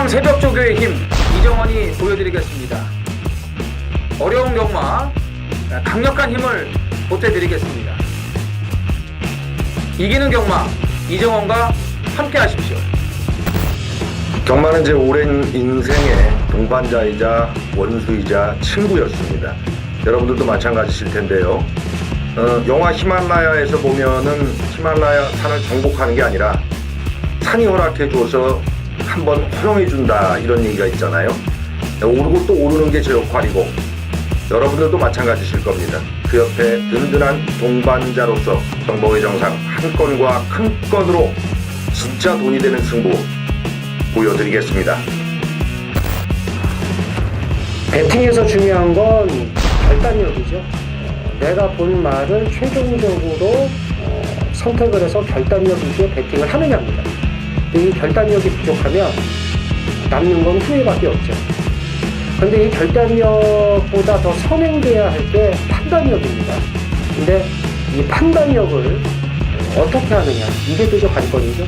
기성 새벽조교의 힘 이정원이 보여드리겠습니다. 어려운 경마 강력한 힘을 보태드리겠습니다. 이기는 경마 이정원과 함께 하십시오. 경마는 제 오랜 인생의 동반자이자 원수이자 친구였습니다. 여러분들도 마찬가지실 텐데요. 영화 히말라야에서 보면은 히말라야 산을 정복하는 게 아니라 산이 허락해 줘서 한번 허용해 준다 이런 얘기가 있잖아요. 오르고 또 오르는 게 제 역할이고 여러분들도 마찬가지실 겁니다. 그 옆에 든든한 동반자로서 정보의 정상 한 건과 큰 건으로 진짜 돈이 되는 승부 보여드리겠습니다. 배팅에서 중요한 건 결단력이죠. 내가 본 말을 최종적으로 선택을 해서 결단력 위주의 배팅을 하느냐입니다. 이 결단력이 부족하면 남는 건 후회밖에 없죠. 근데 이 결단력보다 더 선행돼야 할 게 판단력입니다. 근데 이 판단력을 어떻게 하느냐, 이게 또 관건이죠.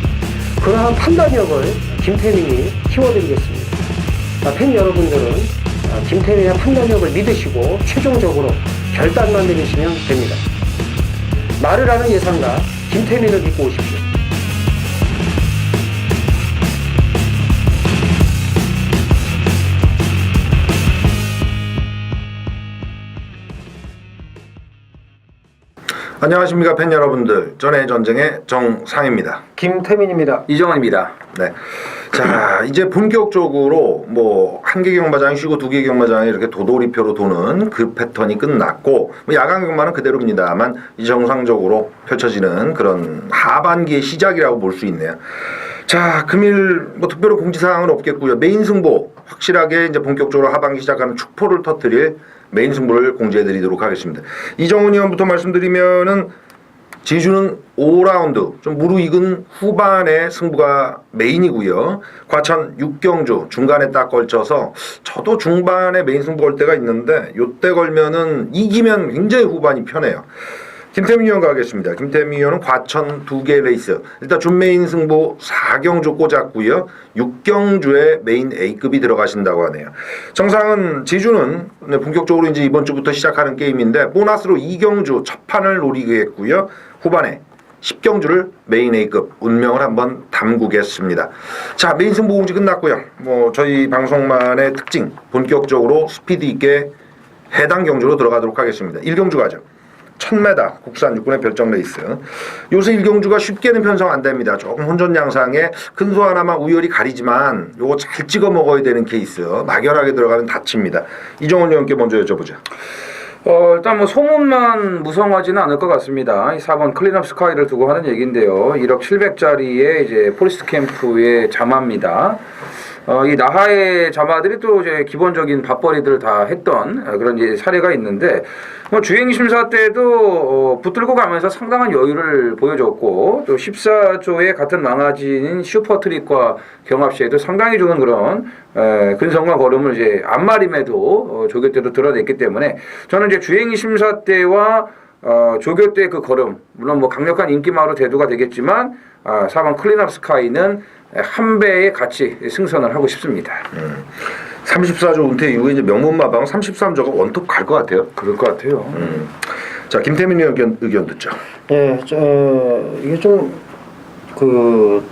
그러한 판단력을 김태민이 키워드리겠습니다. 팬 여러분들은 김태민의 판단력을 믿으시고 최종적으로 결단만 내리시면 됩니다. 말을 하는 예상가 김태민을 믿고 오십시오. 안녕하십니까 팬 여러분들, 전의 전쟁의 정상입니다. 김태민입니다. 이정원입니다. 네. 자, 이제 본격적으로 뭐 한 개 경마장이 쉬고 두 개 경마장이 이렇게 도돌이표로 도는 그 패턴이 끝났고 야간 경마는 그대로입니다만 이 정상적으로 펼쳐지는 그런 하반기의 시작이라고 볼 수 있네요. 자, 금일 뭐 특별한 공지사항은 없겠고요. 메인 승부 확실하게 이제 본격적으로 하반기 시작하는 축포를 터뜨릴 메인 승부를 공지해드리도록 하겠습니다. 이정훈 의원부터 말씀드리면은 지주는 5라운드 좀 무르익은 후반의 승부가 메인이고요. 과천 6경주 중간에 딱 걸쳐서 저도 중반에 메인 승부 걸 때가 있는데 요때 걸면은 이기면 굉장히 후반이 편해요. 김태민 의원 가겠습니다. 김태민 의원은 과천 2개 레이스 일단 준메인 승부 4경주 꽂았고요. 6경주에 메인 A급이 들어가신다고 하네요. 정상은 지주는 본격적으로 이제 이번 주부터 시작하는 게임인데 보너스로 2경주 첫 판을 노리겠고요. 후반에 10경주를 메인 A급 운명을 한번 담그겠습니다. 자, 메인 승부 공지 끝났고요. 뭐 저희 방송만의 특징 본격적으로 스피드 있게 해당 경주로 들어가도록 하겠습니다. 1경주 가죠. 1000m 국산 육군의 별정 레이스. 요새 1경주가 쉽게는 편성 안 됩니다. 조금 혼전 양상에 큰 소 하나만 우열이 가리지만 요거 잘 찍어 먹어야 되는 케이스. 막연하게 들어가면 다칩니다. 이정원 의원께 먼저 여쭤보죠. 일단 뭐 소문만 무성하지는 않을 것 같습니다. 이 4번 클린업 스카이를 두고 하는 얘기인데요. 1억 700짜리의 이제 포리스트 캠프의 자마입니다. 이 나하의 자마들이 또 이제 기본적인 밥벌이들 다 했던 그런 이제 사례가 있는데 뭐 주행 심사 때도 붙들고 가면서 상당한 여유를 보여줬고 또 14조의 같은 망아지인 슈퍼트릭과 경합 시에도 상당히 좋은 그런 근성과 걸음을 이제 앞마림에도 조교 때도 드러냈기 때문에 저는 이제 주행 심사 때와 조교 때 그 걸음 물론 뭐 강력한 인기마로 대두가 되겠지만 4번 클린업 스카이는 한 배의 같이 승선을 하고 싶습니다. 34조 은퇴 이후에 이제 명문마방 33조가 원톱 갈 것 같아요. 그럴 것 같아요. 자, 김태민 의견 듣죠. 예, 이게 좀 그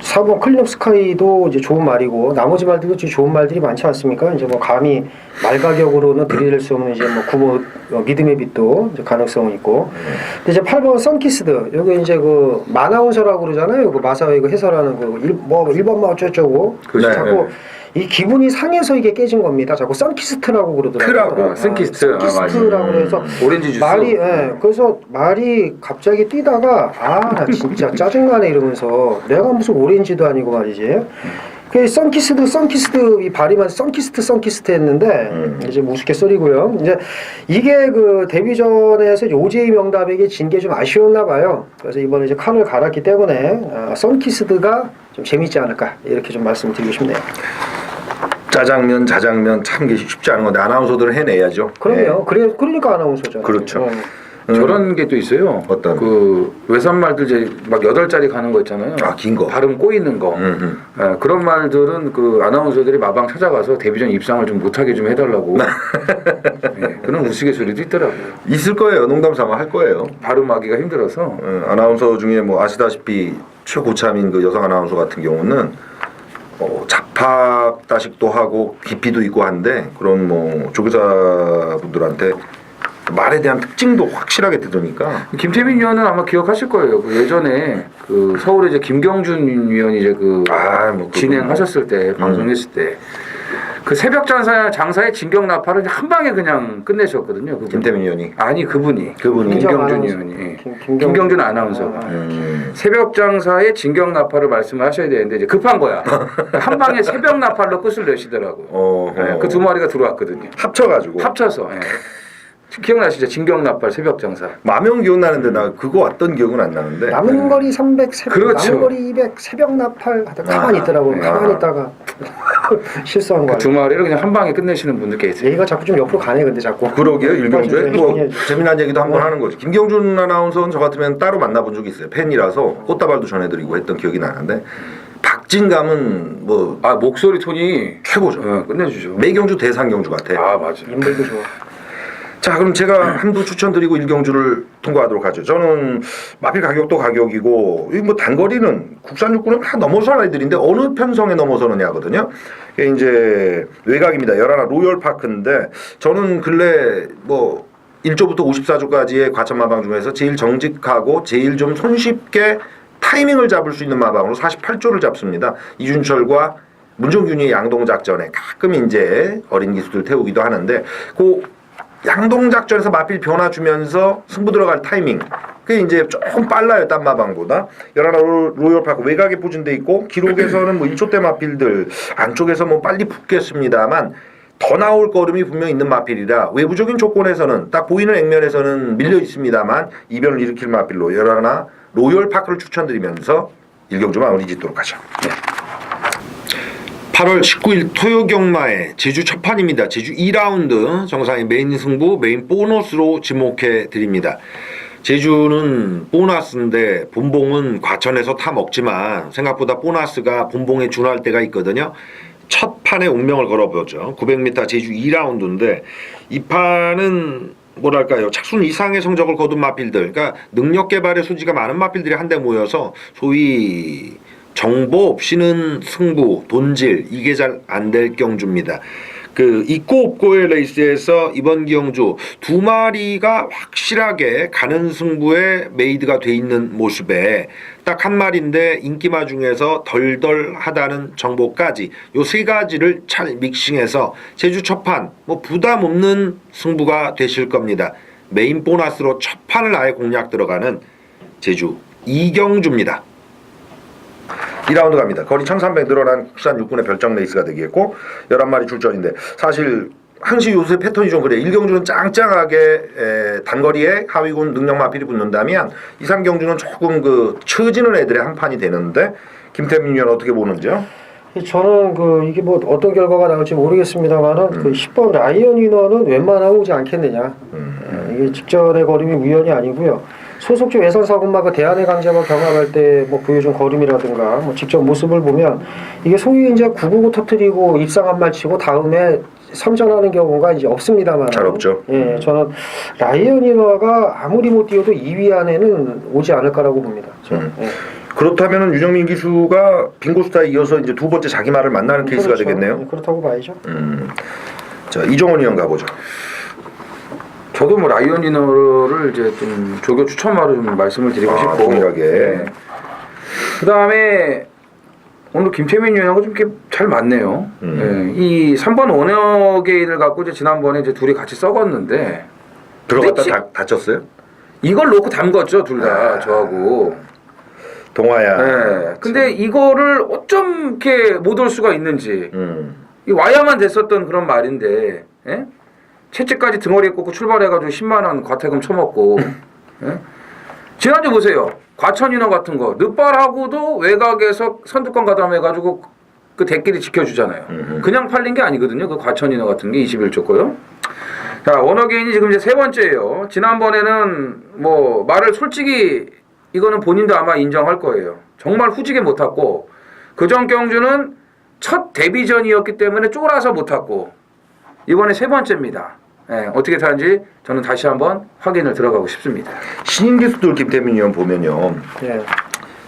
4번 클린업 스카이도 이제 좋은 말이고 나머지 말들도 좋은 말들이 많지 않습니까? 이제 뭐 감히 말 가격으로는 들이댈 수 없는 이제 뭐 구보 믿음의 빛도 이제 가능성은 있고. 근데 이제 8번 선키스드 여기 이제 그 마나운서라고 그러잖아요. 그 마사오의 그 해설하는 그 뭐 1번만 어쩌고 네, 자꾸 이 기분이 상해서 이게 깨진 겁니다. 자꾸 선키스트라고 그러더라고요. 선키스트라고 그래서 오렌지 주스. 말이 그래서 말이 갑자기 뛰다가 나 진짜 짜증나네 이러면서 내가 무슨 오렌지도 아니고 말이지. 그 선키스트 이 발음만 선키스트 했는데 이제 우스갯소리고요. 이제 이게 그 데뷔전에서 오제이 명답에게 진 게 좀 아쉬웠나 봐요. 그래서 이번에 이제 칸을 갈았기 때문에 선키스트가 좀 재밌지 않을까 이렇게 좀 말씀드리고 싶네요. 짜장면, 자장면 참 쉽지 않은 건데 아나운서들은 해내야죠. 그럼요. 그러니까 아나운서죠. 그렇죠. 저런 게 또 있어요. 어떤? 그 외산말들 이제 막 8자리 가는 거 있잖아요. 아, 긴 거. 발음 꼬이는 거. 예, 그런 말들은 그 아나운서들이 마방 찾아가서 데뷔 전 입상을 좀 못하게 좀 해달라고. 예, 그런 우스갯소리도 있더라고요. 있을 거예요. 농담 삼아 할 거예요. 발음하기가 힘들어서. 아나운서 중에 뭐 아시다시피 최고참인 그 여성 아나운서 같은 경우는 잡학다식도 하고 깊이도 있고 한데 그런 뭐 조교사분들한테 말에 대한 특징도 확실하게 들으니까 김태민 위원은 아마 기억하실 거예요. 그 예전에 그 서울에 이제 김경준 위원이 이제 그 뭐 진행하셨을 때 방송했을 때 그 새벽 장사의 진격 나팔을 한 방에 그냥 끝내셨거든요. 그분. 김태민 의원이 아니 그분이 그분이 김경준 아나운서. 위원이 김경준. 김경준 아나운서가 새벽 장사의 진격 나팔을 말씀을 하셔야 되는데 이제 급한 거야. 한 방에 새벽 나팔로 끝을 내시더라고. 네, 그 두 마리가 들어왔거든요. 합쳐가지고 합쳐서. 예. 기억나시죠? 진격 나팔 새벽 장사. 마명 기억나는데 나 그거 왔던 기억은 안 나는데 남은 거리 300, 새벽, 그렇죠. 남은 거리 200, 새벽 나팔 하다 가만히 있더라고. 가만히 있다가 실수한 거. 두 마리를 그냥 한 방에 끝내시는 분들 계세요. 얘가 자꾸 좀 옆으로 가네 근데 자꾸. 그러게요. 일경주에 뭐 예. 재미난 얘기도 한번 하는 거지. 김경준 아나운서는 저 같으면 따로 만나본 적이 있어요. 팬이라서 꽃다발도 전해드리고 했던 기억이 나는데 박진감은 뭐 아 목소리 톤이 최고죠. 끝내주죠. 매경주 대상경주 같아. 아 맞아. 인물도 좋아. 자 그럼 제가 한두 추천드리고 일경주를 통과하도록 하죠. 저는 마필 가격도 가격이고 이 뭐 단거리는 국산 육군은 다 넘어서는 애들인데 어느 편성에 넘어서느냐거든요. 이게 이제 외곽입니다. 열하나 로열파크인데 저는 근래 뭐 1조부터 54조까지의 과천 마방 중에서 제일 정직하고 제일 좀 손쉽게 타이밍을 잡을 수 있는 마방으로 48조를 잡습니다. 이준철과 문종균이 양동작전에 가끔 이제 어린 기수들 태우기도 하는데 그 양동작전에서 마필 변화 주면서 승부 들어갈 타이밍 그게 이제 조금 빨라요. 딴 마방보다. 열하나 로열파크 외곽에 포진돼 있고 기록에서는 뭐 1초 대 마필들 안쪽에서 뭐 빨리 붙겠습니다만 더 나올 걸음이 분명 있는 마필이라 외부적인 조건에서는 딱 보이는 액면에서는 밀려 있습니다만 이변을 일으킬 마필로 열하나 로열파크를 추천드리면서 일경주 마무리 짓도록 하죠. 8월 19일 토요경마의 제주 첫 판입니다. 제주 2라운드 정상의 메인 승부 메인 보너스로 지목해 드립니다. 제주는 보너스인데 본봉은 과천에서 타 먹지만 생각보다 보너스가 본봉에 준할 때가 있거든요. 첫 판에 운명을 걸어보죠. 900m 제주 2라운드인데 이 판은 뭐랄까요 착순 이상의 성적을 거둔 마필들 그러니까 능력 개발의 소지가 많은 마필들이 한데 모여서 소위 정보 없이는 승부, 돈질 이게 잘 안 될 경주입니다. 그 있고 없고의 레이스에서 이번 경주 두 마리가 확실하게 가는 승부에 메이드가 돼 있는 모습에 딱 한 마리인데 인기마 중에서 덜덜하다는 정보까지 요 세 가지를 잘 믹싱해서 제주 첫판 뭐 부담 없는 승부가 되실 겁니다. 메인 보너스로 첫 판을 아예 공략 들어가는 제주 이경주입니다. 2라운드 갑니다. 거리 1300 늘어난 국산 육군의 별정 레이스가 되겠고 11마리 출전인데 사실 항시 요새 패턴이 좀 그래요. 1경주는 짱짱하게 단거리에 하위군 능력 마필이 붙는다면 2, 3경주는 조금 그 처지는 애들의 한 판이 되는데 김태민 위원 어떻게 보는지요? 저는 그 이게 뭐 어떤 결과가 나올지 모르겠습니다만은 그 10번 라이언 위너는 웬만하면 오지 않겠느냐. 이게 직전의 걸음이 우연이 아니고요. 소속주 외선 사고마가 대한의 강자와 경합할 때 뭐 보여준 걸음이라든가 뭐 직접 모습을 보면 이게 소위 이제 999 터트리고 입상 한 말 치고 다음에 선전하는 경우가 이제 없습니다만. 잘 없죠. 예, 저는 라이언 위너가 아무리 못 뛰어도 2위 안에는 오지 않을까라고 봅니다. 예. 그렇다면 유정민 기수가 빙고스타에 이어서 이제 두 번째 자기 말을 만나는 케이스가 그렇죠. 되겠네요. 예, 그렇다고 봐야죠. 자 이종원 위원 가보죠. 저도 뭐 라이언 리너를 이제 좀 조교 추천마로 좀 말씀을 드리고 싶고 동일하게. 그다음에 오늘 김태민 위원하고 좀 이렇게 잘 맞네요. 이 3번 원어게인을 갖고 이제 지난번에 이제 둘이 같이 썩었는데 들어갔다 다쳤어요? 이걸 놓고 담궜죠 둘 다 저하고. 동아야. 네. 근데 이거를 어쩜 이렇게 못 올 수가 있는지 이 와야만 됐었던 그런 말인데 예? 채찍까지 등어리에 꽂고 출발해가지고 10만 원 과태금 쳐먹고 예? 지난주 보세요. 과천인어 같은 거 늦발하고도 외곽에서 선두권 가담해가지고 그 대끼리 지켜주잖아요. 그냥 팔린 게 아니거든요. 그 과천인어 같은 게 21조 거요. 자, 원어게인이 지금 이제 세 번째예요. 지난번에는 뭐 말을 솔직히 이거는 본인도 아마 인정할 거예요. 정말 후지게 못했고 그전 경주는 첫 데뷔전이었기 때문에 쫄아서 못했고 이번에 세 번째입니다. 예, 어떻게 타는지 저는 다시 한번 확인을 들어가고 싶습니다. 신인 기수들 김태민 의원 보면요. 예.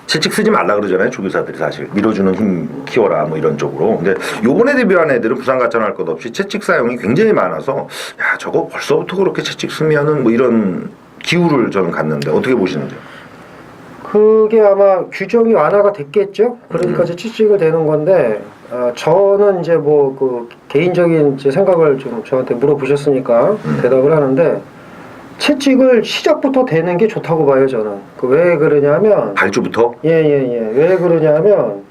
채찍 쓰지 말라 그러잖아요. 조교사들이 사실 밀어주는 힘 키워라 뭐 이런 쪽으로. 근데 요번에 데뷔한 애들은 부산 가천 할 것 없이 채찍 사용이 굉장히 많아서 야 저거 벌써부터 그렇게 채찍 쓰면은 뭐 이런 기우를 저는 갖는데 어떻게 보시는지요? 그게 아마 규정이 완화가 됐겠죠. 그러니까 이제 채찍을 대는 건데 저는 이제 뭐 그 개인적인 제 생각을 좀 저한테 물어보셨으니까 대답을 하는데 채찍을 시작부터 대는 게 좋다고 봐요 저는. 그 왜 그러냐면 발주부터? 예예예. 왜 그러냐면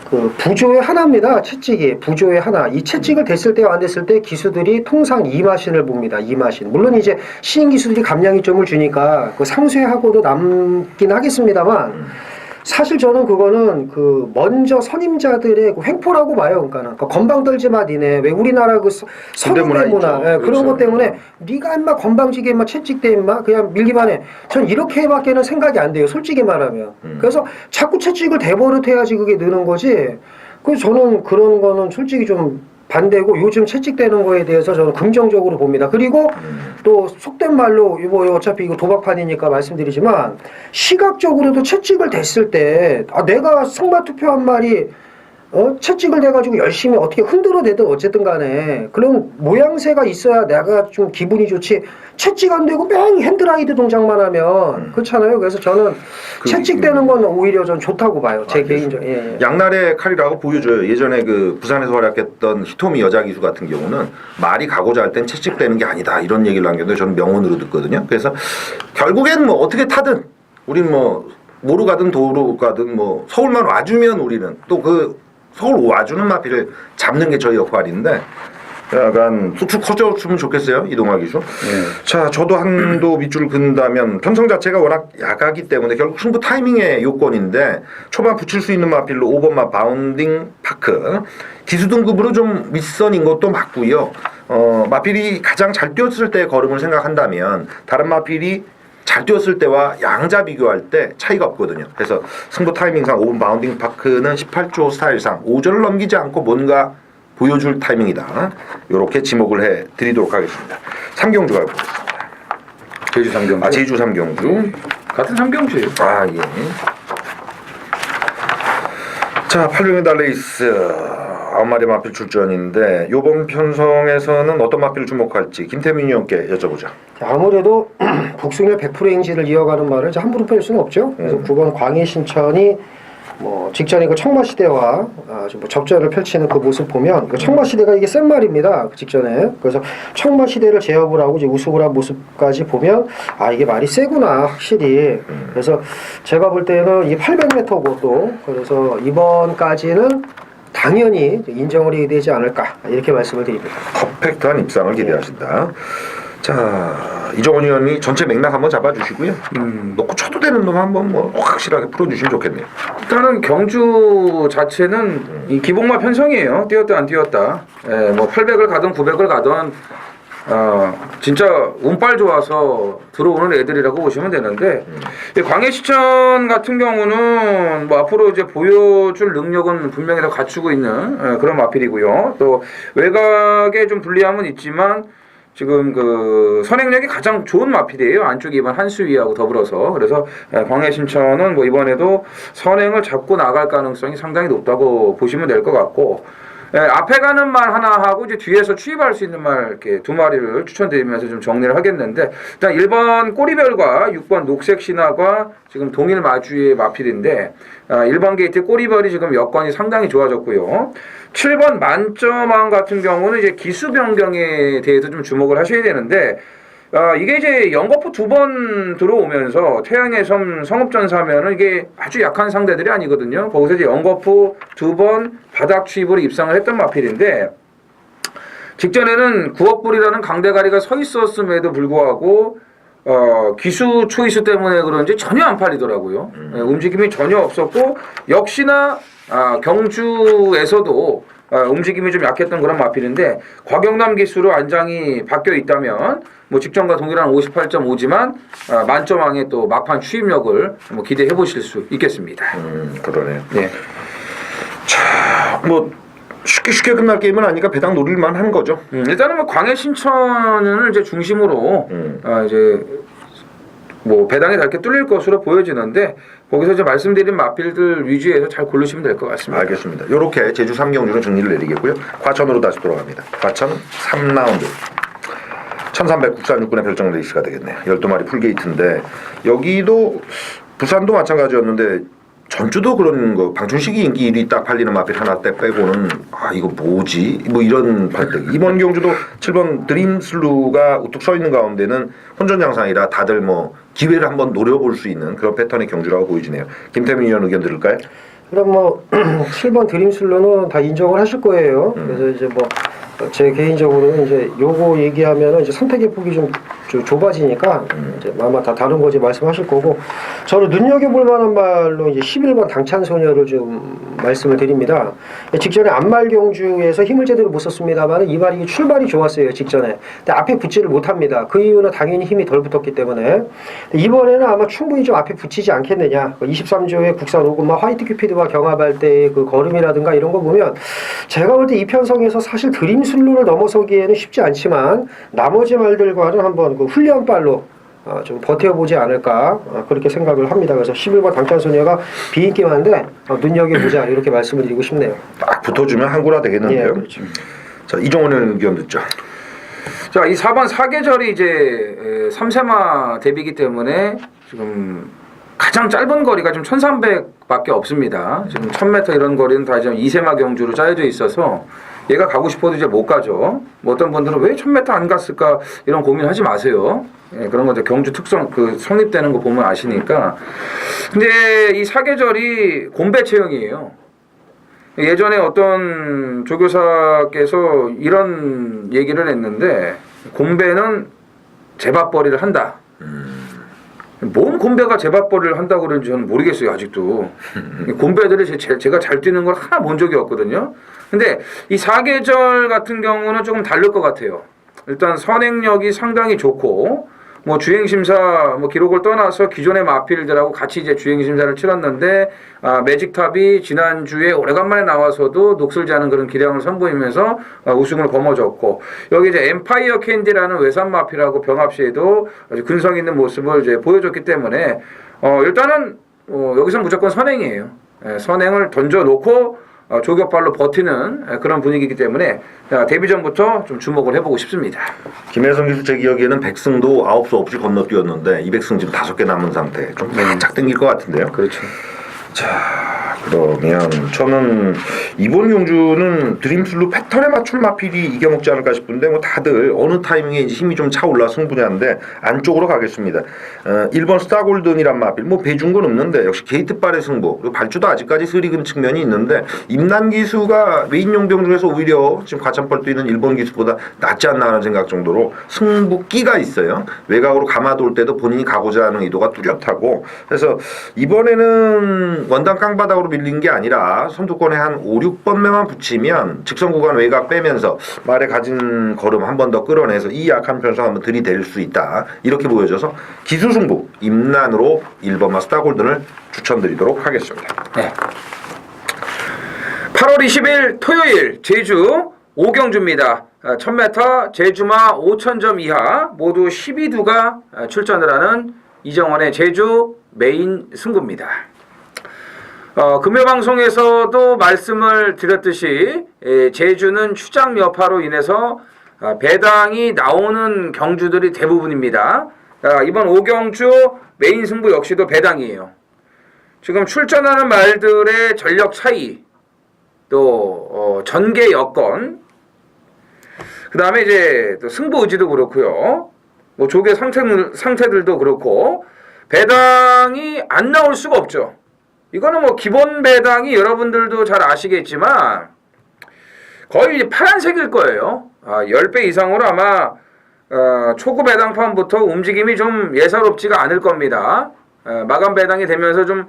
그 부조의 하나입니다. 채찍이 부조의 하나. 이 채찍을 댔을 때와 안 댔을 때 기수들이 통상 이마신을 봅니다. 이마신. 물론 이제 신인 기수들이 감량이점을 주니까 그 상쇄하고도 남긴 하겠습니다만 사실 저는 그거는 그 먼저 선임자들의 그 횡포라고 봐요. 그러니까는 건방 떨지 마 니네. 왜 우리나라 그 서민의 문화 문화 있죠. 예, 그렇죠. 그런 것 때문에 네가 인마 건방지게 인마 채찍대 인마 그냥 밀기만 해. 전 이렇게밖에는 생각이 안 돼요. 솔직히 말하면. 그래서 자꾸 채찍을 대버릇 해야지 그게 느는 거지. 그래서 저는 그런 거는 솔직히 좀 반대고 요즘 채찍대는 거에 대해서 저는 긍정적으로 봅니다. 그리고 또 속된 말로 뭐 어차피 이거 도박판이니까 말씀드리지만 시각적으로도 채찍을 댔을 때 내가 승마 투표한 말이 채찍을 대가지고 열심히 어떻게 흔들어대든 어쨌든 간에 그런 모양새가 있어야 내가 좀 기분이 좋지 채찍 안 되고 맹 핸드라이드 동작만 하면 그렇잖아요. 그래서 저는 채찍대는 건 오히려 전 좋다고 봐요. 제 개인적. 예. 양날의 칼이라고 보여줘요. 예전에 그 부산에서 활약했던 히토미 여자 기수 같은 경우는 말이 가고자 할 땐 채찍대는 게 아니다 이런 얘기를 남겼는데 저는 명언으로 듣거든요. 그래서 결국엔 뭐 어떻게 타든 우린 뭐 모로 가든 도로 가든 뭐 서울만 와주면 우리는 또 그 서울 와주는 마피를 잡는 게 저희 역할인데 약간 쑥쑥 커졌으면 좋겠어요. 이동화 기수. 자, 저도 한도 밑줄 긋는다면 편성 자체가 워낙 야가기 때문에 결국 승부 타이밍의 요건인데 초반 붙일 수 있는 마필로 5번마 바운딩 파크 기수 등급으로 좀 윗선인 것도 맞고요. 마필이 가장 잘 뛰었을 때 걸음을 생각한다면 다른 마필이 잘 뛰었을 때와 양자 비교할 때 차이가 없거든요. 그래서 승부 타이밍상 5번 바운딩 파크는 18조 스타일상 5절을 넘기지 않고 뭔가 보여줄 타이밍이다. 이렇게 지목을 해드리도록 하겠습니다. 삼경주 가보겠습니다. 제주 삼경주. 제주 삼경주. 같은 삼경주예요. 예. 자, 800m 레이스 9마리 마필 출전인데 요번 편성에서는 어떤 마필을 주목할지 김태민 의원께 여쭤보자. 아무래도 국승률 100% 행진을 이어가는 말을 이제 함부로 뺄 수는 없죠. 그래서 9번 광해 신천이 뭐 직전에 그 청마시대와 뭐 접전을 펼치는 그 모습 보면 그 청마시대가 이게 센 말입니다. 그 직전에. 그래서 청마시대를 제압을 하고 이제 우승을 한 모습까지 보면 이게 말이 세구나 확실히. 그래서 제가 볼 때는 이 800m고 또 그래서 이번까지는 당연히 인정을 해야 되지 않을까 이렇게 말씀을 드립니다. 퍼펙트한 입상을 기대하신다. 자, 이정원 의원이 전체 맥락 한번 잡아주시고요. 놓고 쳐도 되는 놈 한번 뭐 확실하게 풀어주시면 좋겠네요. 일단은 경주 자체는 이 기복마 편성이에요. 뛰었다 안 뛰었다. 예, 뭐 800을 가든 900을 가든 진짜 운빨 좋아서 들어오는 애들이라고 보시면 되는데 이 광해시천 같은 경우는 뭐 앞으로 이제 보여줄 능력은 분명히 더 갖추고 있는 그런 마필이고요. 또 외곽에 좀 불리함은 있지만 지금 그 선행력이 가장 좋은 마필이에요. 안쪽에 이번 한수위하고 더불어서. 그래서 광해신천은 뭐 이번에도 선행을 잡고 나갈 가능성이 상당히 높다고 보시면 될 것 같고, 앞에 가는 말 하나 하고 이제 뒤에서 추입할 수 있는 말 이렇게 두 마리를 추천드리면서 좀 정리를 하겠는데, 일단 1번 꼬리별과 6번 녹색 신화가 지금 동일 마주의 마필인데 1번 게이트 꼬리별이 지금 여건이 상당히 좋아졌고요. 7번 만점왕 같은 경우는 이제 기수 변경에 대해서 좀 주목을 하셔야 되는데 이게 이제 연거푸 2번 들어오면서 태양의 섬 성읍전사면은 이게 아주 약한 상대들이 아니거든요. 거기서 이제 연거푸 2번 바닥 취입으로 입상을 했던 마필인데 직전에는 9억 불이라는 강대가리가 서 있었음에도 불구하고 기수 초이스 때문에 그런지 전혀 안 팔리더라고요. 움직임이 전혀 없었고 역시나 경주에서도 움직임이 좀 약했던 그런 마필인데 과경남 기수로 안장이 바뀌어 있다면 뭐 직전과 동일한 58.5지만 만점왕의 또 막판 추임력을 뭐 기대해 보실 수 있겠습니다. 그러네요. 네. 자, 뭐 쉽게 끝날 게임은 아니니까 배당 노릴만 한 거죠. 일단은 뭐 광해 신천을 이제 중심으로 이제 뭐 배당이 넓게 뚫릴 것으로 보여지는데 거기서 이제 말씀드린 마필들 위주에서 잘 고르시면 될 것 같습니다. 알겠습니다. 이렇게 제주 3경주는 정리를 내리겠고요. 과천으로 다시 돌아갑니다. 과천 3라운드. 1300 국산 육군의 별정 레이스가 되겠네요. 12마리 풀게이트인데 여기도 부산도 마찬가지였는데 전주도 그런 거 방춘식이 인기 1위 딱 팔리는 마필 하나 때 빼고는 이거 뭐지? 뭐 이런 판때기. 이번 경주도 7번 드림슬루가 우뚝 서 있는 가운데는 혼전장상이라 다들 뭐 기회를 한번 노려볼 수 있는 그런 패턴의 경주라고 보여지네요. 김태민 의원 의견 들을까요? 그럼 뭐 7번 드림슬로는 다 인정을 하실 거예요. 그래서 이제 뭐 제 개인적으로는 이제 요거 얘기하면은 이제 선택의 폭이 좀 좁아지니까 이제 아마 다 다른 거지 말씀하실 거고 저는 눈여겨볼 만한 말로 이제 11번 당찬소녀를 좀 말씀을 드립니다. 직전에 안말경주에서 힘을 제대로 못 썼습니다만 이 말이 출발이 좋았어요 직전에. 근데 앞에 붙지를 못합니다. 그 이유는 당연히 힘이 덜 붙었기 때문에 이번에는 아마 충분히 좀 앞에 붙이지 않겠느냐. 23조의 국산 오금마 화이트 큐피드와 경합할 때의 그 걸음이라든가 이런 거 보면 제가 볼 때 이 편성에서 사실 드림슬루를 넘어서기에는 쉽지 않지만 나머지 말들과는 한번 그 훈련발로 좀 버텨보지 않을까 그렇게 생각을 합니다. 그래서 11번 당찬소녀가 비인기만한데 눈여겨보자 이렇게 말씀을 드리고 싶네요. 딱 붙어주면 한구라 되겠는데요. 예, 그렇죠. 자, 이정원 의견 듣죠. 자, 이 4번 사계절이 이제 3세마 대비기 때문에 지금 가장 짧은 거리가 좀 1300밖에 없습니다. 지금 1000m 이런 거리는 다 지금 2세마 경주로 짜여져 있어서 얘가 가고 싶어도 이제 못 가죠. 뭐 어떤 분들은 왜 1000m 안 갔을까 이런 고민하지 마세요. 예, 그런 거 경주 특성 그 성립되는 거 보면 아시니까. 근데 이 사계절이 곰배 체형이에요. 예전에 어떤 조교사께서 이런 얘기를 했는데 곰배는 제밥벌이를 한다. 뭔 곰배가 제밥벌이를 한다고 그러는지 저는 모르겠어요 아직도. 곰배들이 제가 잘 뛰는 걸 하나 본 적이 없거든요. 근데 이 사계절 같은 경우는 조금 다를 것 같아요. 일단 선행력이 상당히 좋고 뭐 주행심사 뭐 기록을 떠나서 기존의 마필들하고 같이 이제 주행심사를 치렀는데 매직탑이 지난주에 오래간만에 나와서도 녹슬지 않은 그런 기량을 선보이면서 우승을 거머쥐었고 여기 이제 엠파이어 캔디라는 외산 마필하고 병합 시에도 아주 근성 있는 모습을 이제 보여줬기 때문에 일단은 여기서 무조건 선행이에요. 선행을 던져놓고 조격발로 버티는 그런 분위기이기 때문에 데뷔전부터 좀 주목을 해보고 싶습니다. 김혜성 기수 제 기억에는 백승도 9수 없이 건너뛰었는데 200승 지금 5개 남은 상태. 좀 살짝 땡길 것 같은데요. 그렇죠. 자, 그러면 저는 이번 경주는 드림슬루 패턴에 맞출 마필이 이겨먹지 않을까 싶은데 뭐 다들 어느 타이밍에 이제 힘이 좀 차올라 승부냐인데 안쪽으로 가겠습니다. 1번 스타골든이란 마필 뭐 배준 건 없는데 역시 게이트발의 승부 그리고 발주도 아직까지 스리근 측면이 있는데 임난 기수가 메인 용병 중에서 오히려 지금 과천벌 뛰는 1번 기수보다 낫지 않나 하는 생각 정도로 승부끼가 있어요. 외곽으로 감아돌 때도 본인이 가고자 하는 의도가 뚜렷하고 그래서 이번에는 원당 깡바닥으로 밀린 게 아니라 선두권에 한 5, 6번매만 붙이면 직선 구간 외곽 빼면서 말에 가진 걸음 한 번 더 끌어내서 이 약한 편성 한번 들이댈 수 있다. 이렇게 보여져서 기수승부 임난으로 1번마 스타골든을 추천드리도록 하겠습니다. 네. 8월 20일 토요일 제주 5경주입니다. 1000m 제주마 5000점 이하 모두 12두가 출전을 하는 이정원의 제주 메인 승부입니다. 금요 방송에서도 말씀을 드렸듯이 제주는 추장 여파로 인해서 배당이 나오는 경주들이 대부분입니다. 이번 5경주 메인 승부 역시도 배당이에요. 지금 출전하는 말들의 전력 차이, 또 전개 여건, 그 다음에 이제 또 승부 의지도 그렇고요. 뭐 조개 상태들도 그렇고 배당이 안 나올 수가 없죠. 이거는 뭐 기본 배당이 여러분들도 잘 아시겠지만 거의 파란색일 거예요. 10배 이상으로 아마 초구 배당판부터 움직임이 좀 예사롭지가 않을 겁니다. 마감 배당이 되면서 좀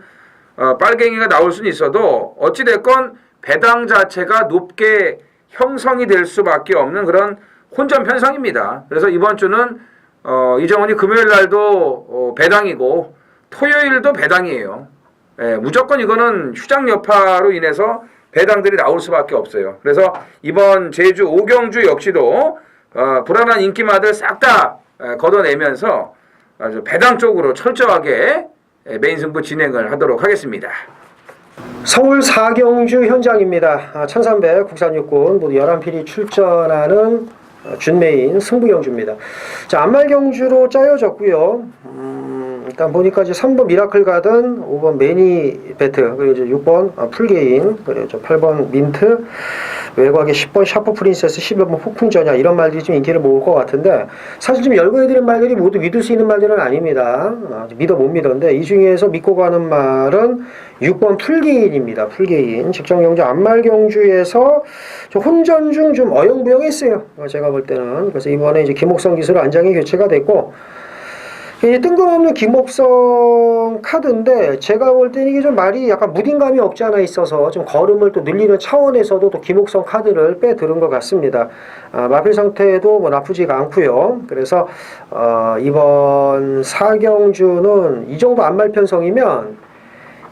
빨갱이가 나올 수는 있어도 어찌됐건 배당 자체가 높게 형성이 될 수밖에 없는 그런 혼전 편성입니다. 그래서 이번 주는 이정훈이 금요일 날도 배당이고 토요일도 배당이에요. 예, 무조건 이거는 휴장 여파로 인해서 배당들이 나올 수밖에 없어요. 그래서 이번 제주 5경주 역시도 불안한 인기마들 싹 다 걷어내면서 아주 배당 쪽으로 철저하게 메인 승부 진행을 하도록 하겠습니다. 서울 4경주 현장입니다. 1300 국산 육군 모두 11필이 출전하는 준메인 승부경주입니다. 자, 안말경주로 짜여졌고요. 일단 보니까 이제 3번 미라클 가든, 5번 매니 배트, 그리고 이제 6번 풀게인, 그리고 8번 민트, 외곽에 10번 샤프 프린세스, 11번 폭풍전야 이런 말들이 좀 인기를 모을 것 같은데 사실 좀 열거해드린 말들이 모두 믿을 수 있는 말들은 아닙니다. 믿어 못 믿었는데 이 중에서 믿고 가는 말은 6번 풀게인입니다. 풀게인 직전경주 안말경주에서 좀 혼전 중 좀 어영부영했어요. 제가 볼 때는. 그래서 이번에 이제 김옥성 기수로 안장이 교체가 됐고 이게 뜬금없는 김옥성 카드인데 제가 볼 때는 이게 좀 말이 약간 무딘감이 없지 않아 있어서 좀 걸음을 또 늘리는 차원에서도 또 김옥성 카드를 빼들은 것 같습니다. 마필 상태도 뭐 나쁘지가 않고요. 그래서 이번 4경주는 이 정도 안말 편성이면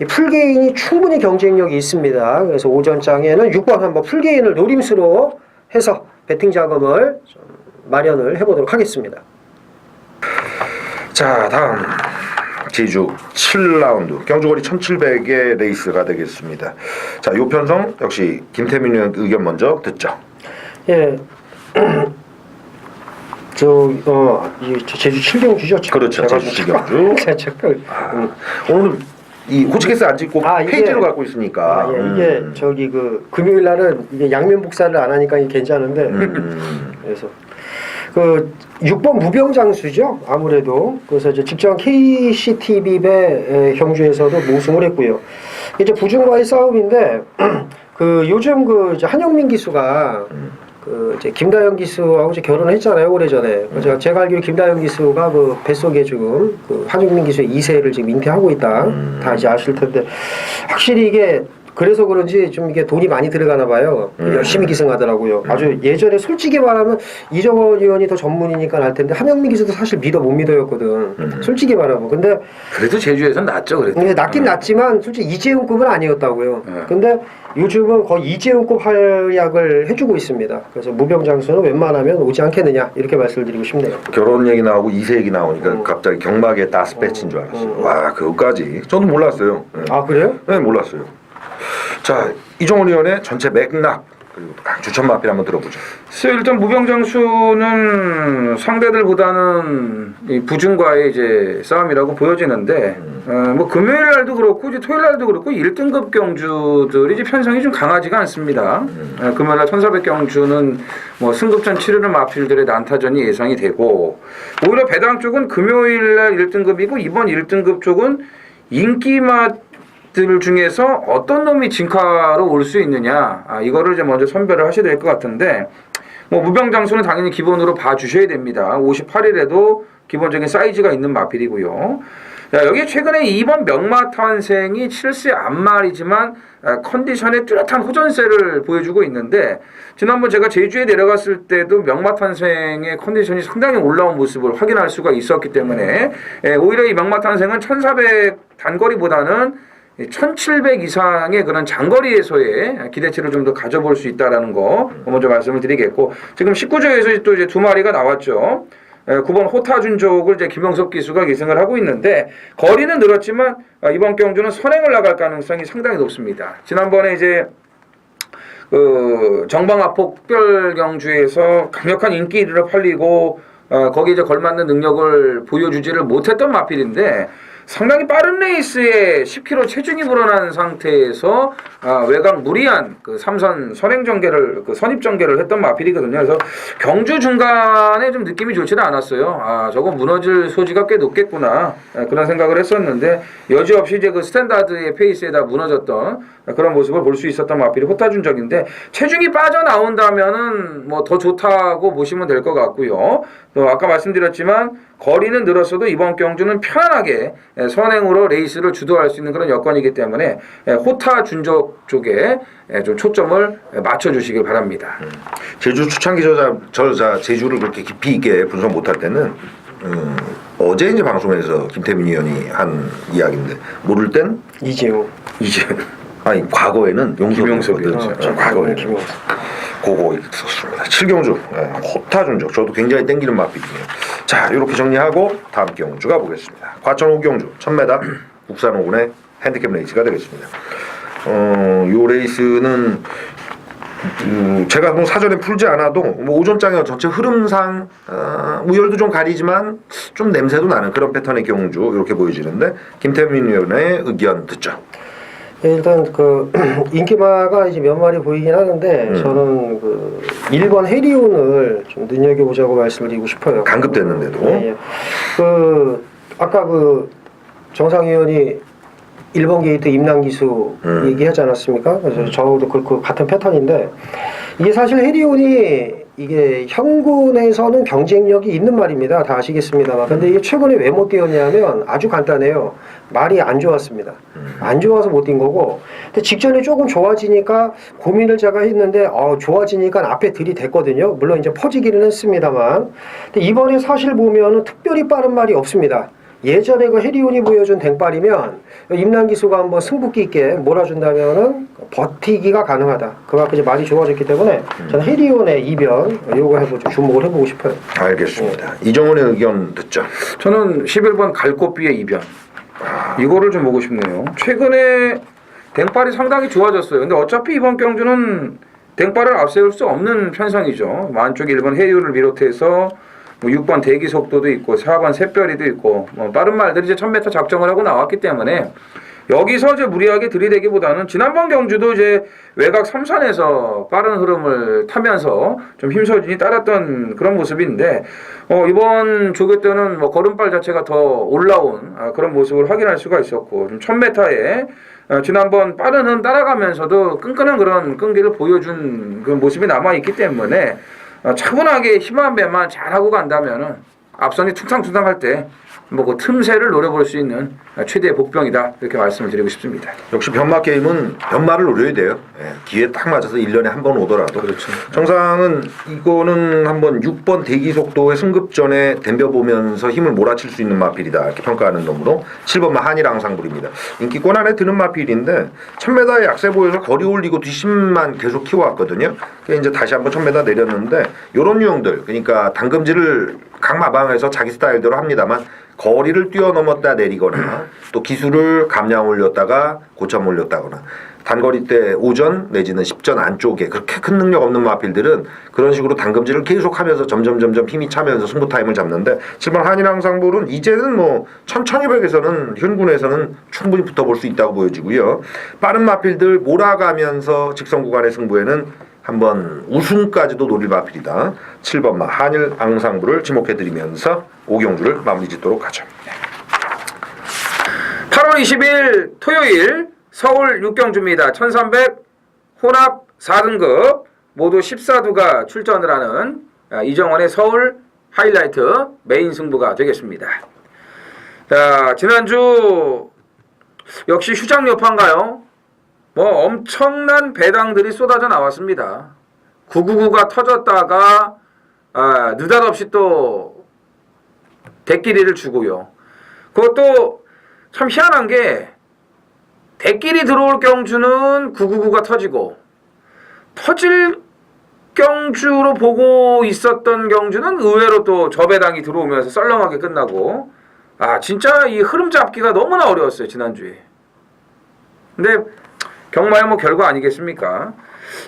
이 풀게인이 충분히 경쟁력이 있습니다. 그래서 오전장에는 6번 한번 풀게인을 노림수로 해서 배팅 자금을 좀 마련을 해보도록 하겠습니다. 자, 다음 제주 7라운드 경주거리 1700의 레이스가 되겠습니다. 자, 요 편성 역시 김태민 의견 먼저 듣죠. 예. 제주 7경주죠. 그렇죠. 제주 7경주. 오늘 이 호치케스 안 찍고 페이지로 갖고 있으니까. 이게 저기 그 금요일 날은 이게 양면 복사를 안 하니까 이게 괜찮은데 그래서 그 6번 무병장수죠 아무래도. 그래서 이제 직전 KCTV 경주에서도 우승을 했고요. 이제 부중과의 싸움인데 그 요즘 그 이제 한영민 기수가 그 이제 김다영 기수하고 이제 결혼했잖아요 오래전에. 그래서 제가 알기로 김다영 기수가 그 뱃속에 지금 그 한영민 기수의 2세를 지금 잉태하고 있다. 다 이제 아실 텐데 확실히 이게 그래서 그런지 좀 이게 돈이 많이 들어가나 봐요. 열심히 기승하더라고요. 아주 예전에 솔직히 말하면 이정원 의원이 더 전문이니까 알 텐데 한영민 기수도 사실 믿어 못 믿어였거든. 솔직히 말하면. 근데 그래도 제주에서는 낫죠, 그래도. 근데 낫긴 낫지만 솔직히 이재훈급은 아니었다고요. 근데 요즘은 거의 이재훈급 활약을 해주고 있습니다. 그래서 무병장수는 웬만하면 오지 않겠느냐 이렇게 말씀드리고 싶네요. 결혼 얘기 나오고 2세 얘기 나오니까 갑자기 경막에 따스 배친 줄 알았어요. 와, 그거까지 저도 몰랐어요. 아 그래요? 네, 몰랐어요. 자, 이정훈 의원의 전체 맥락 그리고 추천 마필 한번 들어보죠. 일단 무병장수는 상대들보다는 이 부중과의 이제 싸움이라고 보여지는데 뭐 금요일 날도 그렇고 이제 토요일 날도 그렇고 1등급 경주들이 이제 편성이 좀 강하지가 않습니다. 금요일 날 1400 경주는 뭐 승급전 치르는 마필들의 난타전이 예상이 되고 오히려 배당 쪽은 금요일 날 1등급이고 이번 1등급 쪽은 인기맛 들 중에서 어떤 놈이 진카로 올 수 있느냐 이거를 이제 먼저 선별을 하셔야 될 것 같은데 뭐 무병장수는 당연히 기본으로 봐주셔야 됩니다. 58일에도 기본적인 사이즈가 있는 마필이고요. 자, 여기 최근에 2번 명마탄생이 7세 안말이지만 컨디션에 뚜렷한 호전세를 보여주고 있는데 지난번 제가 제주에 내려갔을 때도 명마탄생의 컨디션이 상당히 올라온 모습을 확인할 수가 있었기 때문에 오히려 이 명마탄생은 1400 단거리보다는 1700 이상의 그런 장거리에서의 기대치를 좀 더 가져볼 수 있다라는 거 먼저 말씀을 드리겠고 지금 19조에서 또 이제 두 마리가 나왔죠. 9번 호타준족을 이제 김영석 기수가 기승을 하고 있는데 거리는 늘었지만 이번 경주는 선행을 나갈 가능성이 상당히 높습니다. 지난번에 이제 그 정방합폭 특별 경주에서 강력한 인기를 팔리고 거기에 이제 걸맞는 능력을 보여주지를 못했던 마필인데 상당히 빠른 레이스에 10km 체중이 불어난 상태에서 외곽 무리한 그 3선 선행 전개를 그 선입 전개를 했던 마필이거든요. 그래서 경주 중간에 좀 느낌이 좋지는 않았어요. 저거 무너질 소지가 꽤 높겠구나 그런 생각을 했었는데 여지없이 이제 그 스탠다드의 페이스에다 무너졌던 그런 모습을 볼 수 있었던 마필이 호타준적인데 체중이 빠져나온다면은 뭐 더 좋다고 보시면 될 것 같고요. 또 아까 말씀드렸지만 거리는 늘었어도 이번 경주는 편안하게 선행으로 레이스를 주도할 수 있는 그런 여건이기 때문에 호타 준족 쪽에 좀 초점을 맞춰주시길 바랍니다. 제주 초창기 저자 제주를 그렇게 깊이 있게 분석 못할 때는 어제 이제 방송에서 김태민 의원이 한 이야기인데 모를 땐 이재용. 아니 과거에는 용섭이었거든요. 김용섭이었죠. 과거에는 김용섭. 그거 있었습니다. 7경주 호타 준족 저도 굉장히 땡기는 맛이거든요. 자 이렇게 정리하고 다음 경주 가보겠습니다. 과천 5경주 1000m 국산 5군의 핸디캡 레이스가 되겠습니다. 요 레이스는 제가 뭐 사전에 풀지 않아도 뭐 오전장의 전체 흐름상 우열도 좀 가리지만 좀 냄새도 나는 그런 패턴의 경주 이렇게 보여지는데 김태민 의원의 의견 듣죠. 일단 그 인기마가 이제 몇 마리 보이긴 하는데 저는 그 1번 해리온을 좀 눈여겨보자고 말씀을 드리고 싶어요. 강급됐는데도. 예. 그 아까 그 정상 의원이 1번 게이트 임남기수 얘기하지 않았습니까? 그래서 저도 그 같은 패턴인데 이게 사실 해리온이 이게 현군에서는 경쟁력이 있는 말입니다. 다 아시겠습니다만. 근데 이게 최근에 왜 못 뛰었냐면 아주 간단해요. 말이 안 좋았습니다. 안 좋아서 못 뛴 거고. 근데 직전에 조금 좋아지니까 고민을 제가 했는데 좋아지니까 앞에 들이댔거든요. 물론 이제 퍼지기는 했습니다만. 근데 이번에 사실 보면은 특별히 빠른 말이 없습니다. 예전에 그 해리온이 보여준 댕빨이면 임남기수가 한번 승부기 있게 몰아준다면은 버티기가 가능하다. 그만큼 이제 많이 좋아졌기 때문에 저는 해리온의 이변 요거 해보죠. 주목을 해보고 싶어요. 알겠습니다. 이정훈의 의견 듣죠. 저는 11번 갈고비의 이변 이거를 좀 보고 싶네요. 최근에 댕빨이 상당히 좋아졌어요. 근데 어차피 이번 경주는 댕빨을 앞세울 수 없는 편성이죠. 안쪽 1번 해리온을 비롯해서 6번 대기 속도도 있고 4번 샛별이도 있고 빠른 말들이 이제 1000m 작정을 하고 나왔기 때문에 여기서 이제 무리하게 들이대기보다는 지난번 경주도 이제 외곽 3산에서 빠른 흐름을 타면서 좀 힘서진이 따랐던 그런 모습인데 이번 조교 때는 걸음발 자체가 더 올라온 그런 모습을 확인할 수가 있었고 좀 1000m에 지난번 빠른 흐름 따라가면서도 끈끈한 그런 끈기를 보여준 그 모습이 남아 있기 때문에 차분하게 힘한 배만 잘하고 간다면은 앞선이 퉁탕퉁탕 할 때 뭐 그 틈새를 노려볼 수 있는 최대의 복병이다 이렇게 말씀을 드리고 싶습니다. 역시 변마 게임은 변마를 노려야 돼요. 예, 기회 딱 맞아서 1년에 한 번 오더라도. 그렇죠. 정상은 이거는 한번 6번 대기 속도의 승급 전에 덤벼보면서 힘을 몰아칠 수 있는 마필이다 이렇게 평가하는 놈으로 7번마 한일항상불입니다. 인기권 안에 드는 마필인데 1000m의 약세 보여서 거리 올리고 뒷심만 계속 키워왔거든요. 그러니까 이제 다시 한번 1000m 내렸는데 이런 유형들 그러니까 당금질을 각 마방에서 자기 스타일대로 합니다만 거리를 뛰어넘었다 내리거나 또 기술을 감량 올렸다가 고점 올렸다거나 단거리 때 5전 내지는 10전 안쪽에 그렇게 큰 능력 없는 마필들은 그런 식으로 당금질을 계속하면서 점점 힘이 차면서 승부 타임을 잡는데 7번 한일항상불은 이제는 뭐 1200에서는 현군에서는 충분히 붙어볼 수 있다고 보여지고요. 빠른 마필들 몰아가면서 직선 구간의 승부에는 한번 우승까지도 노릴 마필이다. 7번마 한일항상불을 지목해드리면서 5경주를 마무리 짓도록 하죠. 8월 20일 토요일 서울 6경주입니다. 1300 혼합 4등급 모두 14두가 출전을 하는 이정원의 서울 하이라이트 메인 승부가 되겠습니다. 자, 지난주 역시 휴장 여파인가요? 엄청난 배당들이 쏟아져 나왔습니다. 999가 터졌다가 느닷없이 또 대끼리를 주고요. 그것도 참 희한한 게 대끼리 들어올 경주는 999가 터지고 터질 경주로 보고 있었던 경주는 의외로 또 저배당이 들어오면서 썰렁하게 끝나고 진짜 이 흐름 잡기가 너무나 어려웠어요 지난주에. 근데 경마의 결과 아니겠습니까?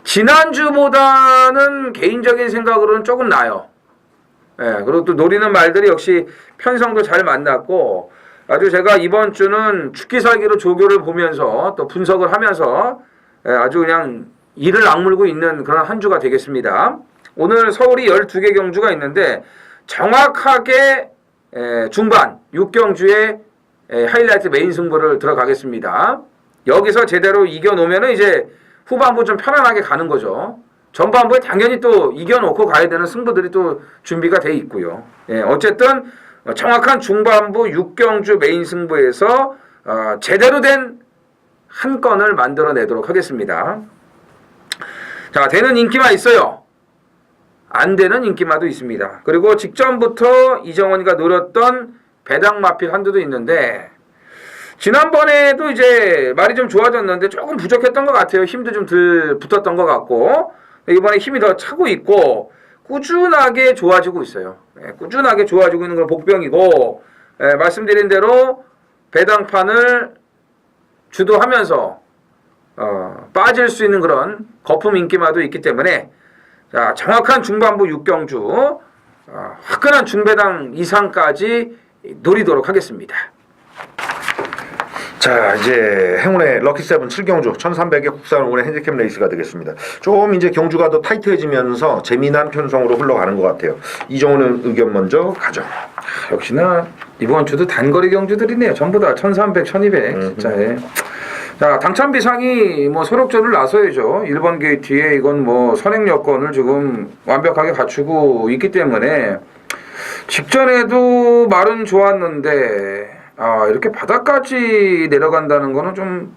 지난주보다는 개인적인 생각으로는 조금 나아요. 그리고 또 노리는 말들이 역시 편성도 잘 만났고 아주 제가 이번 주는 죽기 살기로 조교를 보면서 또 분석을 하면서 아주 그냥 이를 악물고 있는 그런 한 주가 되겠습니다. 오늘 서울이 12개 경주가 있는데 정확하게 중반 6경주의 하이라이트 메인 승부를 들어가겠습니다. 여기서 제대로 이겨놓으면 이제 후반부 좀 편안하게 가는 거죠. 전반부에 당연히 또 이겨놓고 가야 되는 승부들이 또 준비가 돼 있고요. 어쨌든 정확한 중반부 6경주 메인 승부에서 제대로 된 한 건을 만들어내도록 하겠습니다. 자, 되는 인기마 있어요. 안 되는 인기마도 있습니다. 그리고 직전부터 이정원이가 노렸던 배당 마필 한두도 있는데 지난번에도 이제 말이 좀 좋아졌는데 조금 부족했던 것 같아요. 힘도 좀 덜 붙었던 것 같고 이번에 힘이 더 차고 있고 꾸준하게 좋아지고 있어요. 꾸준하게 좋아지고 있는 건 복병이고 말씀드린 대로 배당판을 주도하면서 빠질 수 있는 그런 거품 인기마도 있기 때문에 자, 정확한 중반부 6경주 화끈한 중배당 이상까지 노리도록 하겠습니다. 자, 이제 행운의 럭키세븐 7경주 1300의 국산 오늘의 핸디캡 레이스가 되겠습니다. 좀 이제 경주가 더 타이트해지면서 재미난 편성으로 흘러가는 것 같아요. 이정훈은 의견 먼저 가죠. 역시나 이번 주도 단거리 경주들이네요. 전부 다 1300, 1200 진짜. 자, 당찬 비상이 뭐 소록전을 나서야죠. 1번 게이트에 이건 뭐 선행 여건을 지금 완벽하게 갖추고 있기 때문에 직전에도 말은 좋았는데 이렇게 바닥까지 내려간다는 거는 좀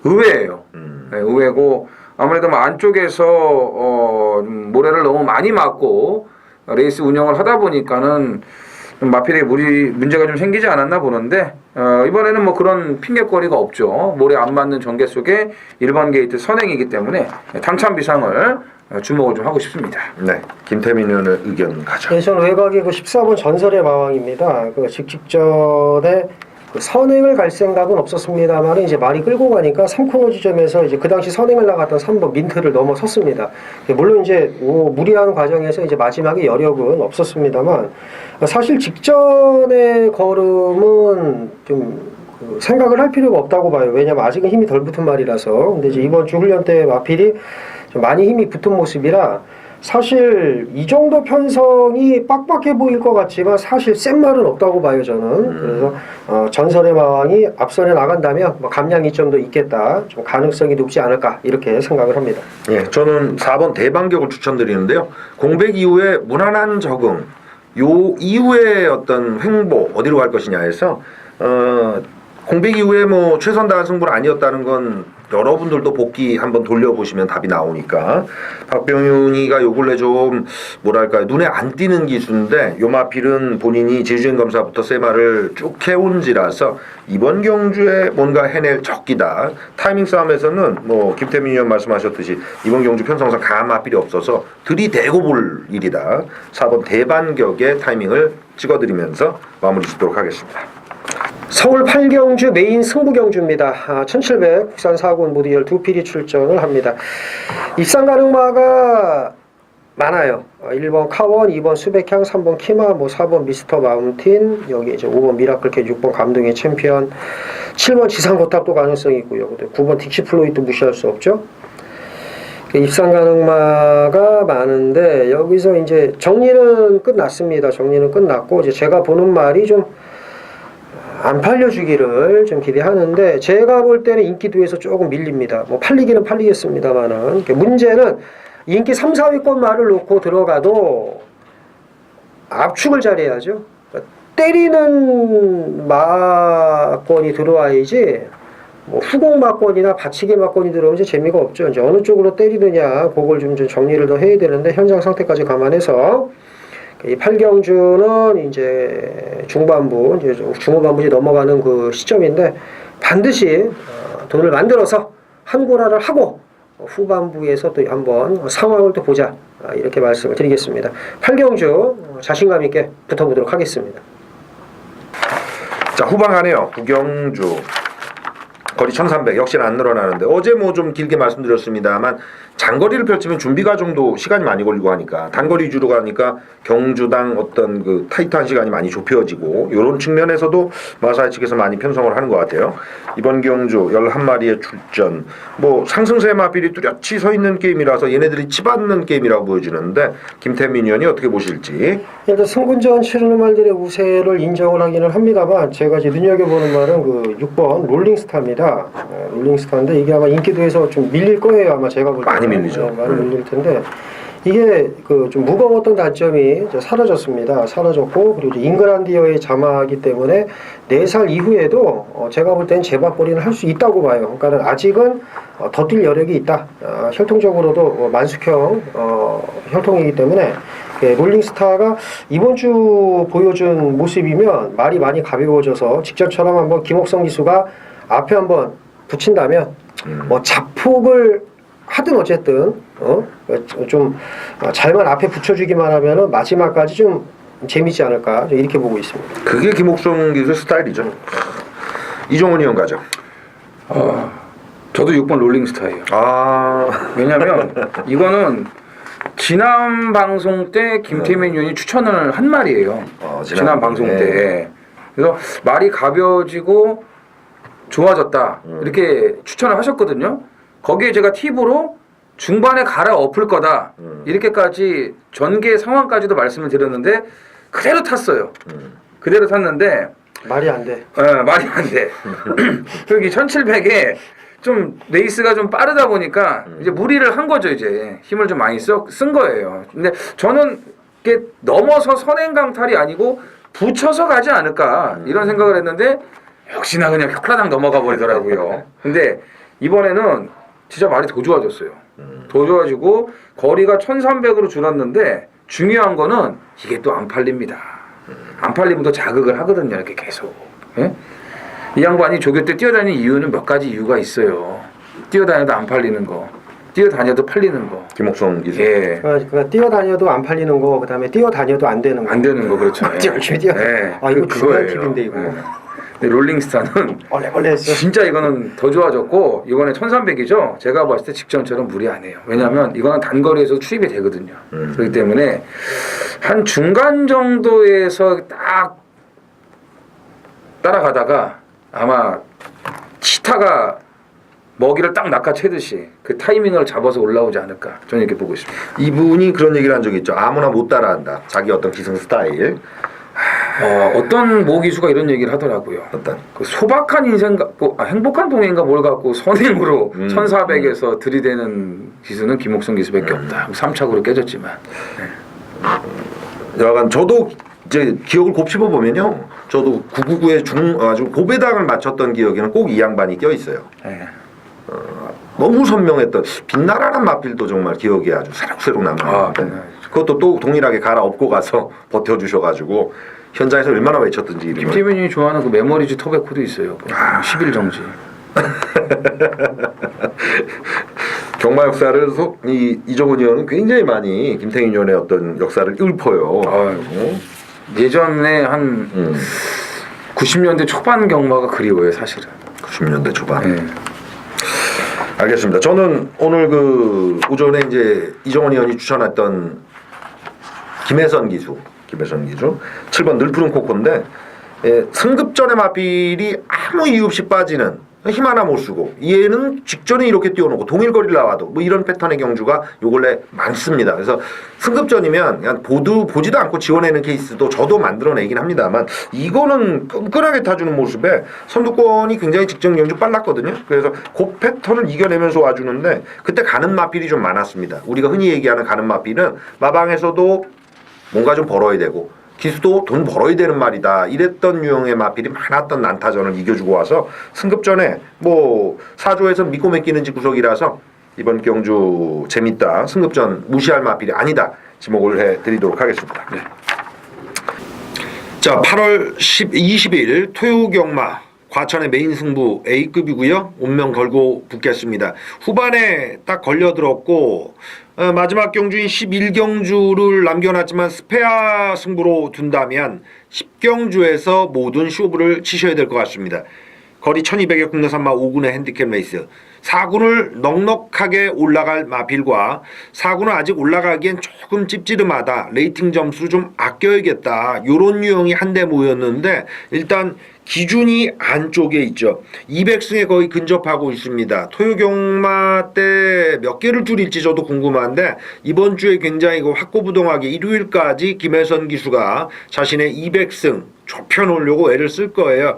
의외예요. 네, 의외고 아무래도 뭐 안쪽에서 모래를 너무 많이 맞고 레이스 운영을 하다 보니까는 좀 마필에 문제가 좀 생기지 않았나 보는데 이번에는 뭐 그런 핑계거리가 없죠. 모래 안 맞는 전개 속에 1번 게이트 선행이기 때문에 당찬 비상을 주목을 좀 하고 싶습니다. 네, 김태민 의원의 의견 가죠. 네, 저는 외곽이 그 14번 전설의 마왕입니다. 그 직전에 그 선행을 갈 생각은 없었습니다만 이제 말이 끌고 가니까 3코너 지점에서 이제 그 당시 선행을 나갔던 3번 민트를 넘어섰습니다. 물론 이제 무리하는 과정에서 이제 마지막에 여력은 없었습니다만 사실 직전의 걸음은 좀 생각을 할 필요가 없다고 봐요. 왜냐면 아직은 힘이 덜 붙은 말이라서. 근데 이제 이번 주 훈련 때 마필이 좀 많이 힘이 붙은 모습이라 사실 이 정도 편성이 빡빡해 보일 것 같지만 사실 센 말은 없다고 봐요, 저는. 그래서 전설의 마왕이 앞선에 나간다면 뭐 감량 이점도 있겠다, 좀 가능성이 높지 않을까 이렇게 생각을 합니다. 예, 저는 4번 대반격을 추천드리는데요. 공백 이후에 무난한 적응, 요 이후에 어떤 횡보 어디로 갈 것이냐에서 공백 이후에 뭐 최선 다한 승부는 아니었다는 건 여러분들도 복귀 한번 돌려보시면 답이 나오니까 박병윤이가 요 근래 좀 뭐랄까요 눈에 안 띄는 기수인데 요 마필은 본인이 제주행 검사부터 세마를 쭉 해온지라서 이번 경주에 뭔가 해낼 적기다. 타이밍 싸움에서는 뭐 김태민 의원 말씀하셨듯이 이번 경주 편성상 강한 마필이 없어서 들이대고 볼 일이다. 4번 대반격의 타이밍을 찍어드리면서 마무리 짓도록 하겠습니다. 서울 8경주 메인 승부 경주입니다. 1700 국산 4군 모두 12필이 출전을 합니다. 입상 가능마가 많아요. 1번 카원, 2번 수백향, 3번 키마, 뭐 4번 미스터 마운틴, 여기 이제 5번 미라클캣, 6번 감동의 챔피언, 7번 지상고탑도 가능성이 있고요. 9번 딕시플로이도 무시할 수 없죠. 입상 가능마가 많은데 여기서 이제 정리는 끝났습니다. 정리는 끝났고 이제 제가 보는 말이 좀 안 팔려주기를 좀 기대하는데 제가 볼 때는 인기도에서 조금 밀립니다. 뭐 팔리기는 팔리겠습니다만은 문제는 인기 3, 4위권 말을 놓고 들어가도 압축을 잘해야죠. 그러니까 때리는 마권이 들어와야지 뭐 후공 마권이나 받치기 마권이 들어오면 이제 재미가 없죠. 이제 어느 쪽으로 때리느냐 그걸 좀 정리를 더 해야 되는데 현장 상태까지 감안해서 이 8경주는 이제 중반부, 이제 중후반부에 넘어가는 그 시점인데 반드시 돈을 만들어서 한 고라를 하고 후반부에서 또 한번 상황을 또 보자 이렇게 말씀을 드리겠습니다. 8경주 자신감 있게 붙어보도록 하겠습니다. 자, 후방 가네요. 9경주 거리 1300 역시나 안 늘어나는데 어제 뭐 좀 길게 말씀드렸습니다만 장거리를 펼치면 준비 과정도 시간이 많이 걸리고 하니까 단거리 위주로 가니까 경주당 어떤 그 타이트한 시간이 많이 좁혀지고 이런 측면에서도 마사이 측에서 많이 편성을 하는 것 같아요. 이번 경주 11마리의 출전 뭐 상승세 마필이 뚜렷이 서 있는 게임이라서 얘네들이 치받는 게임이라고 보여지는데 김태민 의원이 어떻게 보실지. 일단 승군전 치르는 말들의 우세를 인정을 하기는 합니다만 제가 이제 눈여겨보는 말은 그 6번 롤링스타입니다. 롤링스타인데 이게 아마 인기도에서 좀 밀릴 거예요. 아마 제가 볼 때. 많이 밀리죠. 많이 밀릴 텐데 이게 그 좀 무거웠던 단점이 이제 사라졌습니다. 사라졌고 그리고 이제 잉글란드어의 자막이기 때문에 4살 이후에도 제가 볼 때는 재박거리는 할 수 있다고 봐요. 그러니까 아직은 더 뛸 여력이 있다. 혈통적으로도 만숙형 혈통이기 때문에 롤링스타가 이번 주 보여준 모습이면 말이 많이 가벼워져서 직전처럼 한번 김옥성 기수가 앞에 한번 붙인다면 뭐 자폭을 하든 어쨌든 좀 잘만 앞에 붙여주기만 하면은 마지막까지 좀 재밌지 않을까 이렇게 보고 있습니다. 그게 김옥성 기수 스타일이죠. 이종훈 의원 가죠. 저도 6번 롤링스타예요. 아, 왜냐면 이거는 지난 방송 때 김태민 의원이 추천을 한 말이에요. 지난 방송 때. 그래서 말이 가벼워지고 좋아졌다 이렇게 추천을 하셨거든요. 거기에 제가 팁으로 중반에 갈아엎을 거다 이렇게까지 전개 상황까지도 말씀을 드렸는데 그대로 탔어요. 그대로 탔는데 말이 안 돼. 말이 안 돼. 여기 1700에 좀 레이스가 좀 빠르다 보니까 이제 무리를 한 거죠. 이제 힘을 좀 많이 쓴 거예요. 근데 저는 이게 넘어서 선행강탈이 아니고 붙여서 가지 않을까 이런 생각을 했는데 역시나 그냥 격라당 넘어가 버리더라고요. 근데 이번에는 진짜 말이 더 좋아졌어요. 더 좋아지고 거리가 1300으로 줄었는데 중요한 거는 이게 또 안 팔립니다. 안 팔리면 더 자극을 하거든요. 이렇게 계속. 예? 이 양반이 조교 때 뛰어다니는 이유는 몇 가지 이유가 있어요. 뛰어다녀도 안 팔리는 거, 뛰어다녀도 팔리는 거. 김옥성 기수. 예. 그러니까 뛰어다녀도 안 팔리는 거, 그다음에 뛰어다녀도 안 되는 거. 안 되는 거 그렇죠. 예. 열심히 뛰어. 예. 이거 중요한 그거예요. 팁인데 이거. 예. 근데 롤링스타는 원래 했어. 진짜 이거는 더 좋아졌고 이번에 1300이죠. 제가 봤을 때 직전처럼 무리 안 해요. 왜냐하면 이거는 단거리에서 투입이 되거든요. 그렇기 때문에 한 중간 정도에서 딱 따라가다가 아마 치타가 먹이를 딱 낚아채듯이 그 타이밍을 잡아서 올라오지 않을까 저는 이렇게 보고 있습니다. 이분이 그런 얘기를 한 적이 있죠. 아무나 못 따라한다. 자기 어떤 기승 스타일. 어떤 모 기수가 이런 얘기를 하더라고요. 어떤? 그 소박한 인생 갖고 행복한 동행인가 뭘 갖고 선행으로 1400에서 들이대는 기수는 김옥성 기수밖에 없다. 3착으로 깨졌지만. 여하간 저도 이제 기억을 곱씹어 보면요. 저도 999에 아주 고배당을 맞췄던 기억에는 꼭 이 양반이 껴 있어요. 네. 너무 선명했던 빛나라는 마필도 정말 기억이 아주 새록새록 남아요. 그것도 또 동일하게 갈아엎고 가서 버텨주셔가지고 현장에서 얼마나 외쳤던지. 김태민이 좋아하는 그 메모리즈 토베코도 있어요. 10일 정지. 경마 역사를 이종훈 의원은 굉장히 많이 김태민 의원의 어떤 역사를 읊어요. 예전에 한 90년대 초반 경마가 그리워요, 사실은. 90년대 초반. 네. 알겠습니다. 저는 오늘 그 오전에 이제 이종훈 의원이 추천했던 김혜선 기수 7번 늘푸른 코코인데 승급전의 마필이 아무 이유 없이 빠지는 힘 하나 못 쓰고 얘는 직전에 이렇게 뛰어놓고 동일거리를 나와도 뭐 이런 패턴의 경주가 요 근래 많습니다. 그래서 승급전이면 그냥 보지도 않고 지원하는 케이스도 저도 만들어내긴 합니다만 이거는 끈끈하게 타주는 모습에 선두권이 굉장히 직전 경주 빨랐거든요. 그래서 그 패턴을 이겨내면서 와주는데 그때 가는 마필이 좀 많았습니다. 우리가 흔히 얘기하는 가는 마필은 마방에서도 뭔가 좀 벌어야 되고 기수도 돈 벌어야 되는 말이다. 이랬던 유형의 마필이 많았던 난타전을 이겨주고 와서 승급전에 뭐 4조에서 믿고 맡기는지 구석이라서 이번 경주 재밌다. 승급전 무시할 마필이 아니다. 지목을 해드리도록 하겠습니다. 네. 자, 8월 20일 토요경마 과천의 메인 승부 A급이고요. 운명 걸고 붙겠습니다. 후반에 딱 걸려들었고 마지막 경주인 11경주를 남겨놨지만 스페어 승부로 둔다면 10경주에서 모든 쇼부를 치셔야 될 것 같습니다. 거리 1200의 국내 3마 5군의 핸디캡 레이스 4군을 넉넉하게 올라갈 마필과 4군은 아직 올라가기엔 조금 찝찝하다. 레이팅 점수 좀 아껴야겠다. 요런 유형이 한데 모였는데 일단 기준이 안쪽에 있죠. 200승에 거의 근접하고 있습니다. 토요경마 때 몇 개를 줄일지 저도 궁금한데 이번 주에 굉장히 확고부동하게 일요일까지 김혜선 기수가 자신의 200승 좁혀놓으려고 애를 쓸 거예요.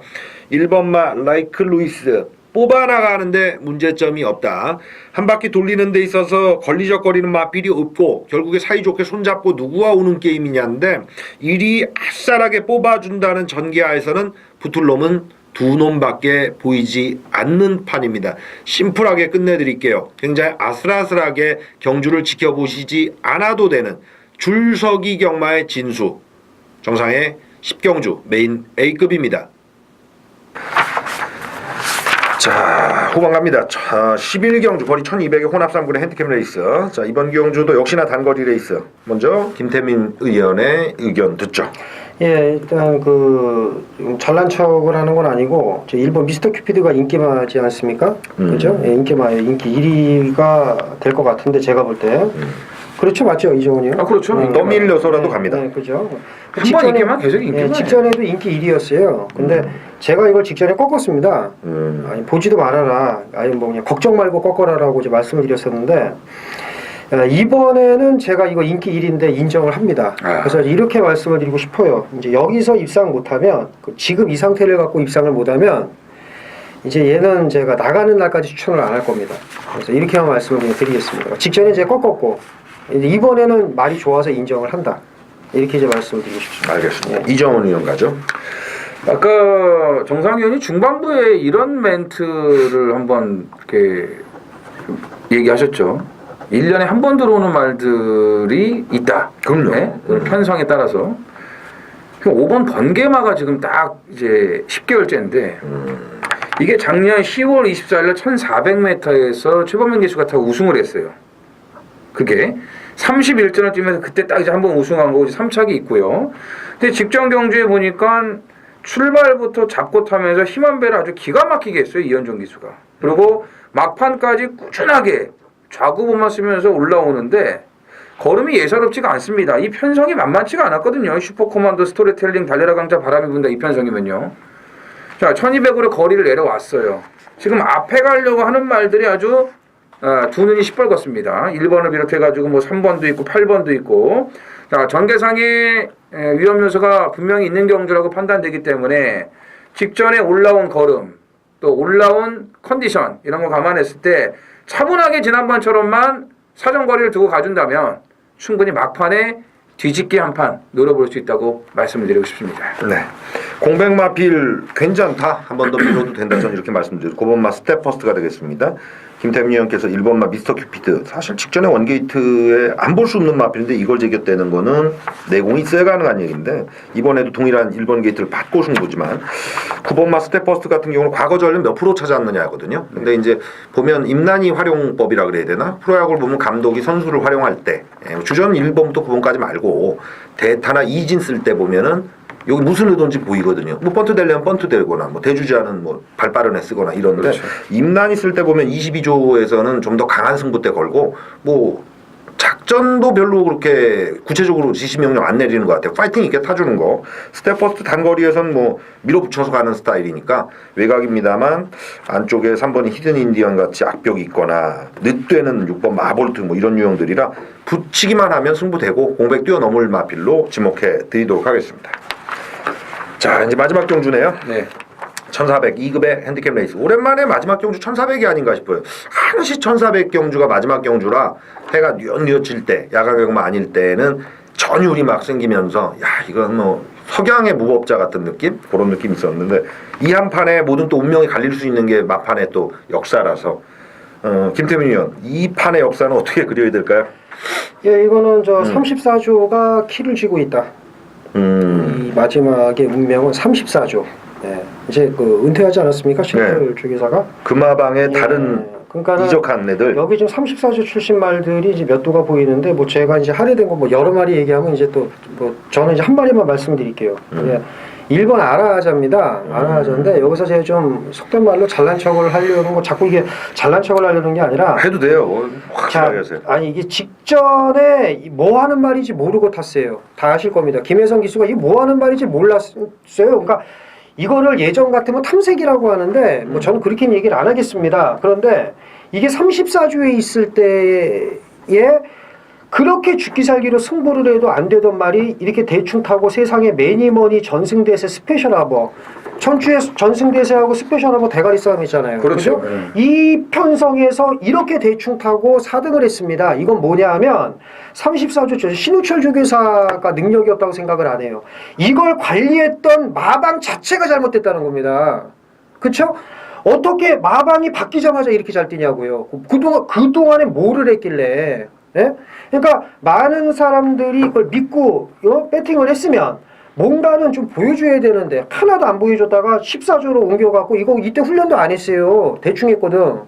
1번마 라이크 루이스 뽑아나가는데 문제점이 없다. 한 바퀴 돌리는 데 있어서 걸리적거리는 마필이 없고 결국에 사이좋게 손잡고 누구와 우는 게임이냐인데 이리 아싸하게 뽑아준다는 전개하에서는 붙을 놈은 두 놈밖에 보이지 않는 판입니다. 심플하게 끝내드릴게요. 굉장히 아슬아슬하게 경주를 지켜보시지 않아도 되는 줄서기 경마의 진수 정상의 10경주 메인 A급입니다. 자, 후반 갑니다. 자, 11경주 거리 1200의 혼합 3군의 핸디캡 레이스. 자, 이번 경주도 역시나 단거리 레이스. 먼저 김태민 의원의 의견 듣죠. 예, 일단 잘난 척을 하는 건 아니고 일본 미스터 큐피드가 인기마지 않습니까? 그렇죠? 예, 인기마에 인기 1위가 될 것 같은데 제가 볼 때. 그렇죠, 맞죠, 이정훈이요? 아, 그렇죠. 떠밀려서라도 갑니다. 네, 그죠. 한번 인기만 계속 인기만. 예, 직전에도 인기 1위였어요. 근데 제가 이걸 직전에 꺾었습니다. 아니, 보지도 말아라. 아니 뭐 그냥 걱정 말고 꺾어라라고 이제 말씀을 드렸었는데. 이번에는 제가 이거 인기 1위인데 인정을 합니다. 그래서 이렇게 말씀을 드리고 싶어요. 이제 여기서 입상 못하면 지금 이 상태를 갖고 입상을 못하면 이제 얘는 제가 나가는 날까지 추천을 안 할 겁니다. 그래서 이렇게만 말씀을 그냥 드리겠습니다. 직전에 제가 꺾었고 이제 이번에는 말이 좋아서 인정을 한다. 이렇게 이제 말씀을 드리고 싶습니다. 알겠습니다. 이정훈 의원 가죠. 아까 정상 의원이 중반부에 이런 멘트를 한번 이렇게 얘기하셨죠. 1년에 한 번 들어오는 말들이 있다. 그럼요. 네? 편성에 따라서. 5번 번개마가 지금 딱 이제 10개월째인데 이게 작년 10월 24일 1400m에서 최범민 기수가 타고 우승을 했어요. 그게 31전을 뛰면서 그때 딱 이제 한번 우승한 거고 3착이 있고요. 근데 직전 경주에 보니까 출발부터 잡고 타면서 힘한 배를 아주 기가 막히게 했어요. 이현종 기수가. 그리고 막판까지 꾸준하게 좌구보만 쓰면서 올라오는데 걸음이 예사롭지가 않습니다. 이 편성이 만만치가 않았거든요. 슈퍼코만도 스토리텔링 달려라 강자 바람이 분다 이 편성이면요. 자, 1200으로 거리를 내려왔어요. 지금 앞에 가려고 하는 말들이 아주 두 눈이 시뻘겋습니다. 1번을 비롯해가지고 뭐 3번도 있고 8번도 있고. 자, 전개상의 위험 요소가 분명히 있는 경주라고 판단되기 때문에 직전에 올라온 걸음 또 올라온 컨디션 이런 거 감안했을 때 차분하게 지난번처럼만 사정거리를 두고 가준다면 충분히 막판에 뒤집기 한 판 노려볼 수 있다고 말씀을 드리고 싶습니다. 네. 공백마필 괜찮다. 한 번 더 밀어도 된다. 저는 이렇게 말씀드리고 9번마 스텝퍼스트가 되겠습니다. 김태민 의원께서 1번마 미스터 큐피드. 사실 직전에 원게이트에 안 볼 수 없는 마필인데 이걸 제꼈다는 거는 내공이 있어야 가능한 얘기인데 이번에도 동일한 1번 게이트를 받고 승부지만 9번마 스텝퍼스트 같은 경우는 과거 전력 몇 프로 찾아왔느냐 하거든요. 근데 이제 보면 임난이 활용법이라 그래야 되나? 프로야구를 보면 감독이 선수를 활용할 때 주전 1번부터 9번까지 말고 대타나 이진 쓸 때 보면은 여기 무슨 의도인지 보이거든요. 뭐 번트 되려면 번트 되거나 뭐 대주자는 뭐 발 빠른 애 쓰거나 이런데 그렇죠. 임난이 쓸 때 보면 22조에서는 좀 더 강한 승부대 걸고 뭐 작전도 별로 그렇게 구체적으로 지시 명령 안 내리는 것 같아요. 파이팅 있게 타주는 거. 스텝퍼스트 단거리에선 뭐 밀어붙여서 가는 스타일이니까 외곽입니다만 안쪽에 3번이 히든 인디언 같이 악벽이 있거나 늦되는 6번 마볼트 뭐 이런 유형들이라 붙이기만 하면 승부되고 공백 뛰어넘을 마필로 지목해 드리도록 하겠습니다. 자, 이제 마지막 경주네요. 네. 1400 2급의 핸디캡 레이스. 오랜만에 마지막 경주 1400이 아닌가 싶어요. 한시 1400 경주가 마지막 경주라 해가 뉘엿뉘엿질 때, 야간 경마 아닐 때는 전율이 막 생기면서 야, 이건 뭐 석양의 무법자 같은 느낌? 그런 느낌이 있었는데 이 한 판에 모든 또 운명이 갈릴 수 있는 게 막판의 또 역사라서 김태민 의원, 이 판의 역사는 어떻게 그려야 될까요? 예, 이거는 34조가 키를 쥐고 있다. 이 마지막의 운명은 34조. 예, 이제 은퇴하지 않았습니까? 신철 주기사가. 금화방의 다른 이적한 애들. 여기 지금 34조 출신 말들이 이제 몇 도가 보이는데 뭐 제가 이제 할애된 거 뭐 여러 마리 얘기하면 이제 또 뭐 저는 이제 한 마리만 말씀드릴게요. 예, 1번 아라하자입니다. 아라하자인데 여기서 제가 좀 속된 말로 잘난 척을 하려는 거 자꾸 이게 잘난 척을 하려는 게 아니라 해도 돼요. 확실하게 하세요. 아니 이게 직전에 뭐 하는 말인지 모르고 탔어요. 다 아실 겁니다. 김혜성 기수가 이게 뭐 하는 말인지 몰랐어요. 그러니까 이거를 예전 같으면 탐색이라고 하는데 뭐 저는 그렇게는 얘기를 안 하겠습니다. 그런데 이게 34조에 있을 때에 그렇게 죽기 살기로 승부를 해도 안 되던 말이 이렇게 대충 타고 세상에 매니머니 전승대세 스페셜 하버 전주에 전승대세하고 스페셜하고 대가리 싸움 있잖아요. 그렇죠. 그죠? 이 편성에서 이렇게 대충 타고 4등을 했습니다. 이건 뭐냐 하면 34조 신우철 조교사가 능력이 없다고 생각을 안 해요. 이걸 관리했던 마방 자체가 잘못됐다는 겁니다. 그렇죠? 어떻게 마방이 바뀌자마자 이렇게 잘 뛰냐고요. 그동안에 뭐를 했길래. 예? 그러니까 많은 사람들이 그걸 믿고 배팅을 했으면 뭔가는 좀 보여줘야 되는데 하나도 안 보여줬다가 14조로 옮겨갖고 이거 이때 훈련도 안 했어요. 대충 했거든.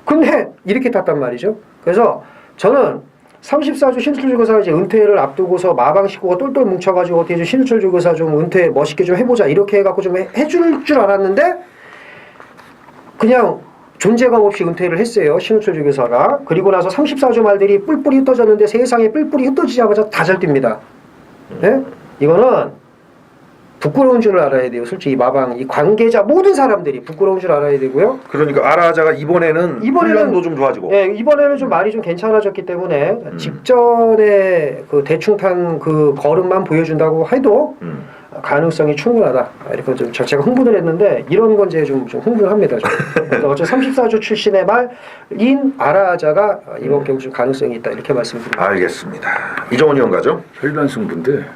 근데 이렇게 탔단 말이죠. 그래서 저는 34조 신우철 조교사 이제 은퇴를 앞두고서 마방 식구가 똘똘 뭉쳐가지고 어떻게 좀 신우철 조교사 좀 은퇴 멋있게 좀 해보자 이렇게 해갖고 좀 해줄 줄 알았는데 그냥 존재감 없이 은퇴를 했어요. 신우철 조교사가. 그리고 나서 34조 말들이 뿔뿔이 흩어졌는데 세상에 뿔뿔이 흩어지자마자 다 잘 뜁니다. 예? 이거는 부끄러운 줄 알아야 돼요. 솔직히 이 마방 이 관계자 모든 사람들이 부끄러운 줄 알아야 되고요. 그러니까 아라자가 이번에는 훈련도 좀 좋아지고. 예, 이번에는 좀 말이 좀 괜찮아졌기 때문에 직전에 그 대충 탄 그 걸음만 보여준다고 해도 가능성이 충분하다. 이렇게 좀 제가 흥분을 했는데 이런 건 이제 좀 흥분합니다. 좀. 어째 34조 출신의 말인 아라자가 이번 경기 좀 가능성이 있다 이렇게 말씀드립니다. 알겠습니다. 이정원 의원 가죠? 혈변승 분들.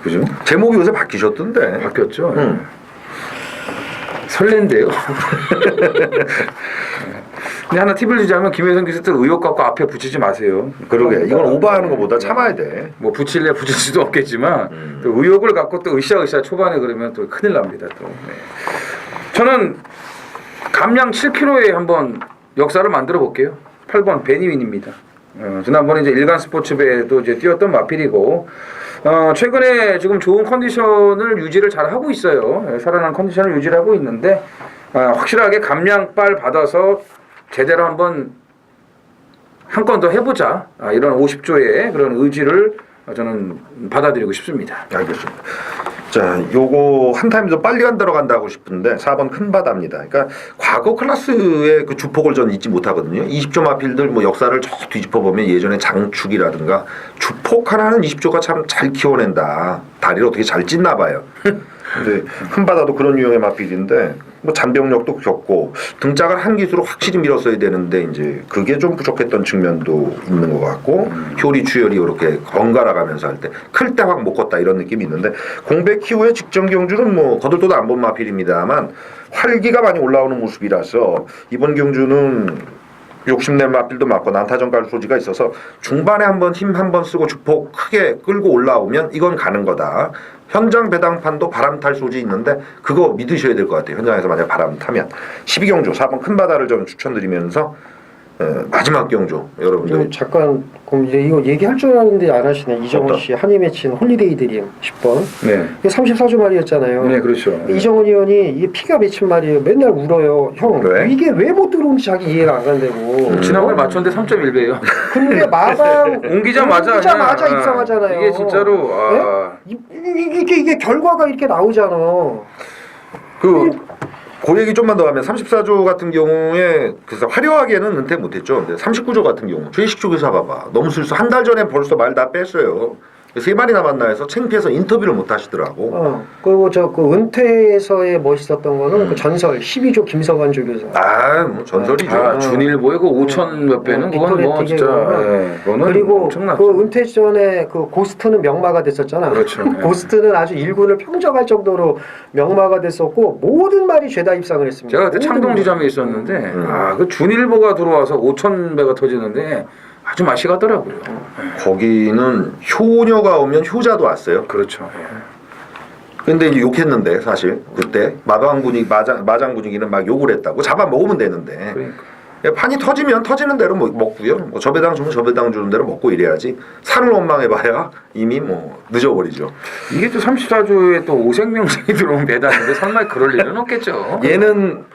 그죠? 제목이 요새 바뀌셨던데. 바뀌었죠. 설렌데요. 근데 하나 팁을 주자면 김혜성 기수도 의혹 갖고 앞에 붙이지 마세요. 그러게 이건 오버하는 것보다 참아야 돼. 뭐 붙일래 붙일 수도 없겠지만 또 의혹을 갖고 또 으쌰으쌰 초반에 그러면 또 큰일 납니다. 또 네. 저는 감량 7kg에 한번 역사를 만들어 볼게요. 8번 베니윈입니다. 지난번에 이제 일간 스포츠배도 이제 뛰었던 마필이고 최근에 지금 좋은 컨디션을 유지를 잘 하고 있어요. 살아난 컨디션을 유지를 하고 있는데 확실하게 감량빨 받아서 제대로 한번 한 건 더 해보자 이런 50조의 그런 의지를 저는 받아들이고 싶습니다. 알겠습니다. 자, 요거 한 타임 좀 빨리 들어간다고 싶은데 4번 큰 바다입니다. 그러니까 과거 클래스의 그 주폭을 저는 잊지 못하거든요. 20조 마필들 뭐 역사를 저 뒤집어 보면 예전에 장축이라든가 주폭 하나는 20조가 참 잘 키워낸다. 다리를 어떻게 잘 찢나 봐요. 근데 큰 바다도 그런 유형의 마필인데 뭐 잔병력도 겪고 등짝을 한 기수로 확실히 밀었어야 되는데 이제 그게 좀 부족했던 측면도 있는 것 같고 효리 추열이 이렇게 번갈아 가면서 할 때 클 때 확 못 컸다 이런 느낌이 있는데 공백 이후에 직전 경주는 뭐 거들떠도 안 본 마필입니다만 활기가 많이 올라오는 모습이라서 이번 경주는 욕심낸 마필도 많고 난타전 갈 소지가 있어서 중반에 한번 힘 한번 쓰고 주폭 크게 끌고 올라오면 이건 가는 거다. 현장 배당판도 바람 탈 소지 있는데 그거 믿으셔야 될 것 같아요. 현장에서 만약 바람 타면 12경주 4번 큰 바다를 좀 추천드리면서 마지막 경주 여러분들 잠깐 그럼 이제 이거 얘기할 줄 알았는데 안 하시네. 이정원 씨 한이 맺힌 홀리데이 드림 10번. 네. 이게 34조 말이었잖아요. 네, 그렇죠. 이정원 의원이 이게 피가 맺힌 말이에요. 맨날 울어요. 형 왜? 이게 왜 못 들어오는지 자기 이해가 안 간다고. 지난번에 맞췄는데 3.1배예요. 근데 마방 옮기자마자 입상하잖아요. 이게 진짜로 이게 결과가 이렇게 나오잖아. 그 얘기 좀만 더 하면 34조 같은 경우에 그래서 화려하게는 은퇴 못했죠. 근데 39조 같은 경우 최희식 조교사 봐봐 너무 슬퍼. 한 달 전에 벌써 말 다 뺐어요. 3마리 남았나 해서 창피해서 인터뷰를 못 하시더라고. 그리고 그 은퇴에서의 멋있었던 거는 그 전설 12조 김성환 조교사. 뭐 전설이죠. 준일보의 그 5천 몇 배는 그건 뭐 진짜 그거는 그리고 엄청나죠. 그 은퇴 전에 그 고스트는 명마가 됐었잖아. 그렇죠. 고스트는 아주 일군을 평정할 정도로 명마가 됐었고 모든 말이 죄다 입상을 했습니다. 제가 그때 창동지점에 있었는데 그 준일보가 들어와서 5천 배가 터지는데 아주 맛이 갔더라고요. 거기는 효녀가 오면 효자도 왔어요. 그렇죠. 근데 이제 욕했는데 사실 그때 마장 분위기는 막 욕을 했다고 잡아 먹으면 되는데 그러니까. 판이 터지면 터지는 대로 먹고요. 뭐 저배당 주면 저배당 주는 대로 먹고 이래야지 산을 원망해봐야 이미 뭐 늦어버리죠. 이게 또 34조에 또 오생명생이 들어온 배당인데 설마 그럴 일은 없겠죠. 얘는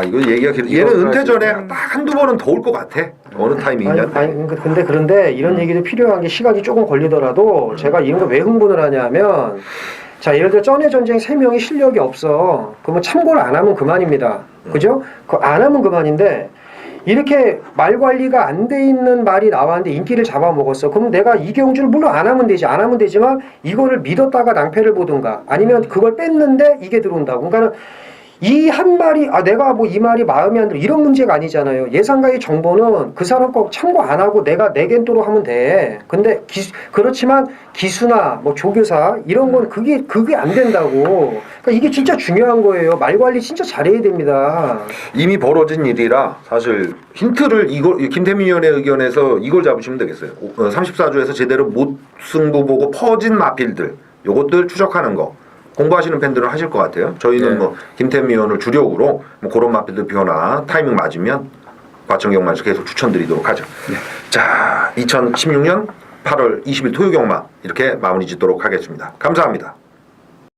이거 얘기가 길어. 얘는 은퇴 전에 딱 한두 번은 더 올 것 같아. 어느 타이밍이냐. 그런데 이런 얘기도 필요한 게 시간이 조금 걸리더라도 제가 이런 거 왜 흥분을 하냐면 자 예를 들어 쩐의 전쟁 3명이 실력이 없어. 그러면 참고를 안 하면 그만입니다. 그죠? 그거 안 하면 그만인데 이렇게 말 관리가 안 돼 있는 말이 나왔는데 인기를 잡아먹었어. 그럼 내가 이경주를 물론 안 하면 되지. 안 하면 되지만 이거를 믿었다가 낭패를 보든가 아니면 그걸 뺐는데 이게 들어온다고. 그러니까는 이 한 말이 내가 뭐 이 말이 마음에 안 들어 이런 문제가 아니잖아요. 예상가의 정보는 그 사람 거 참고 안 하고 내가 내 겐또로 하면 돼. 근데 그렇지만 기수나 뭐 조교사 이런 건 그게 안 된다고. 그러니까 이게 진짜 중요한 거예요. 말 관리 진짜 잘해야 됩니다. 이미 벌어진 일이라 사실 힌트를 김태민 의원의 의견에서 이걸 잡으시면 되겠어요. 34조에서 제대로 못 승부 보고 퍼진 마필들 요것들 추적하는 거. 공부하시는 팬들은 하실 것 같아요. 저희는 네. 뭐 김태민 의원을 주력으로 뭐 그런 마필들 표나 타이밍 맞으면 과천경마에서 계속 추천드리도록 하죠. 자, 2016년 8월 20일 토요경마 이렇게 마무리 짓도록 하겠습니다. 감사합니다.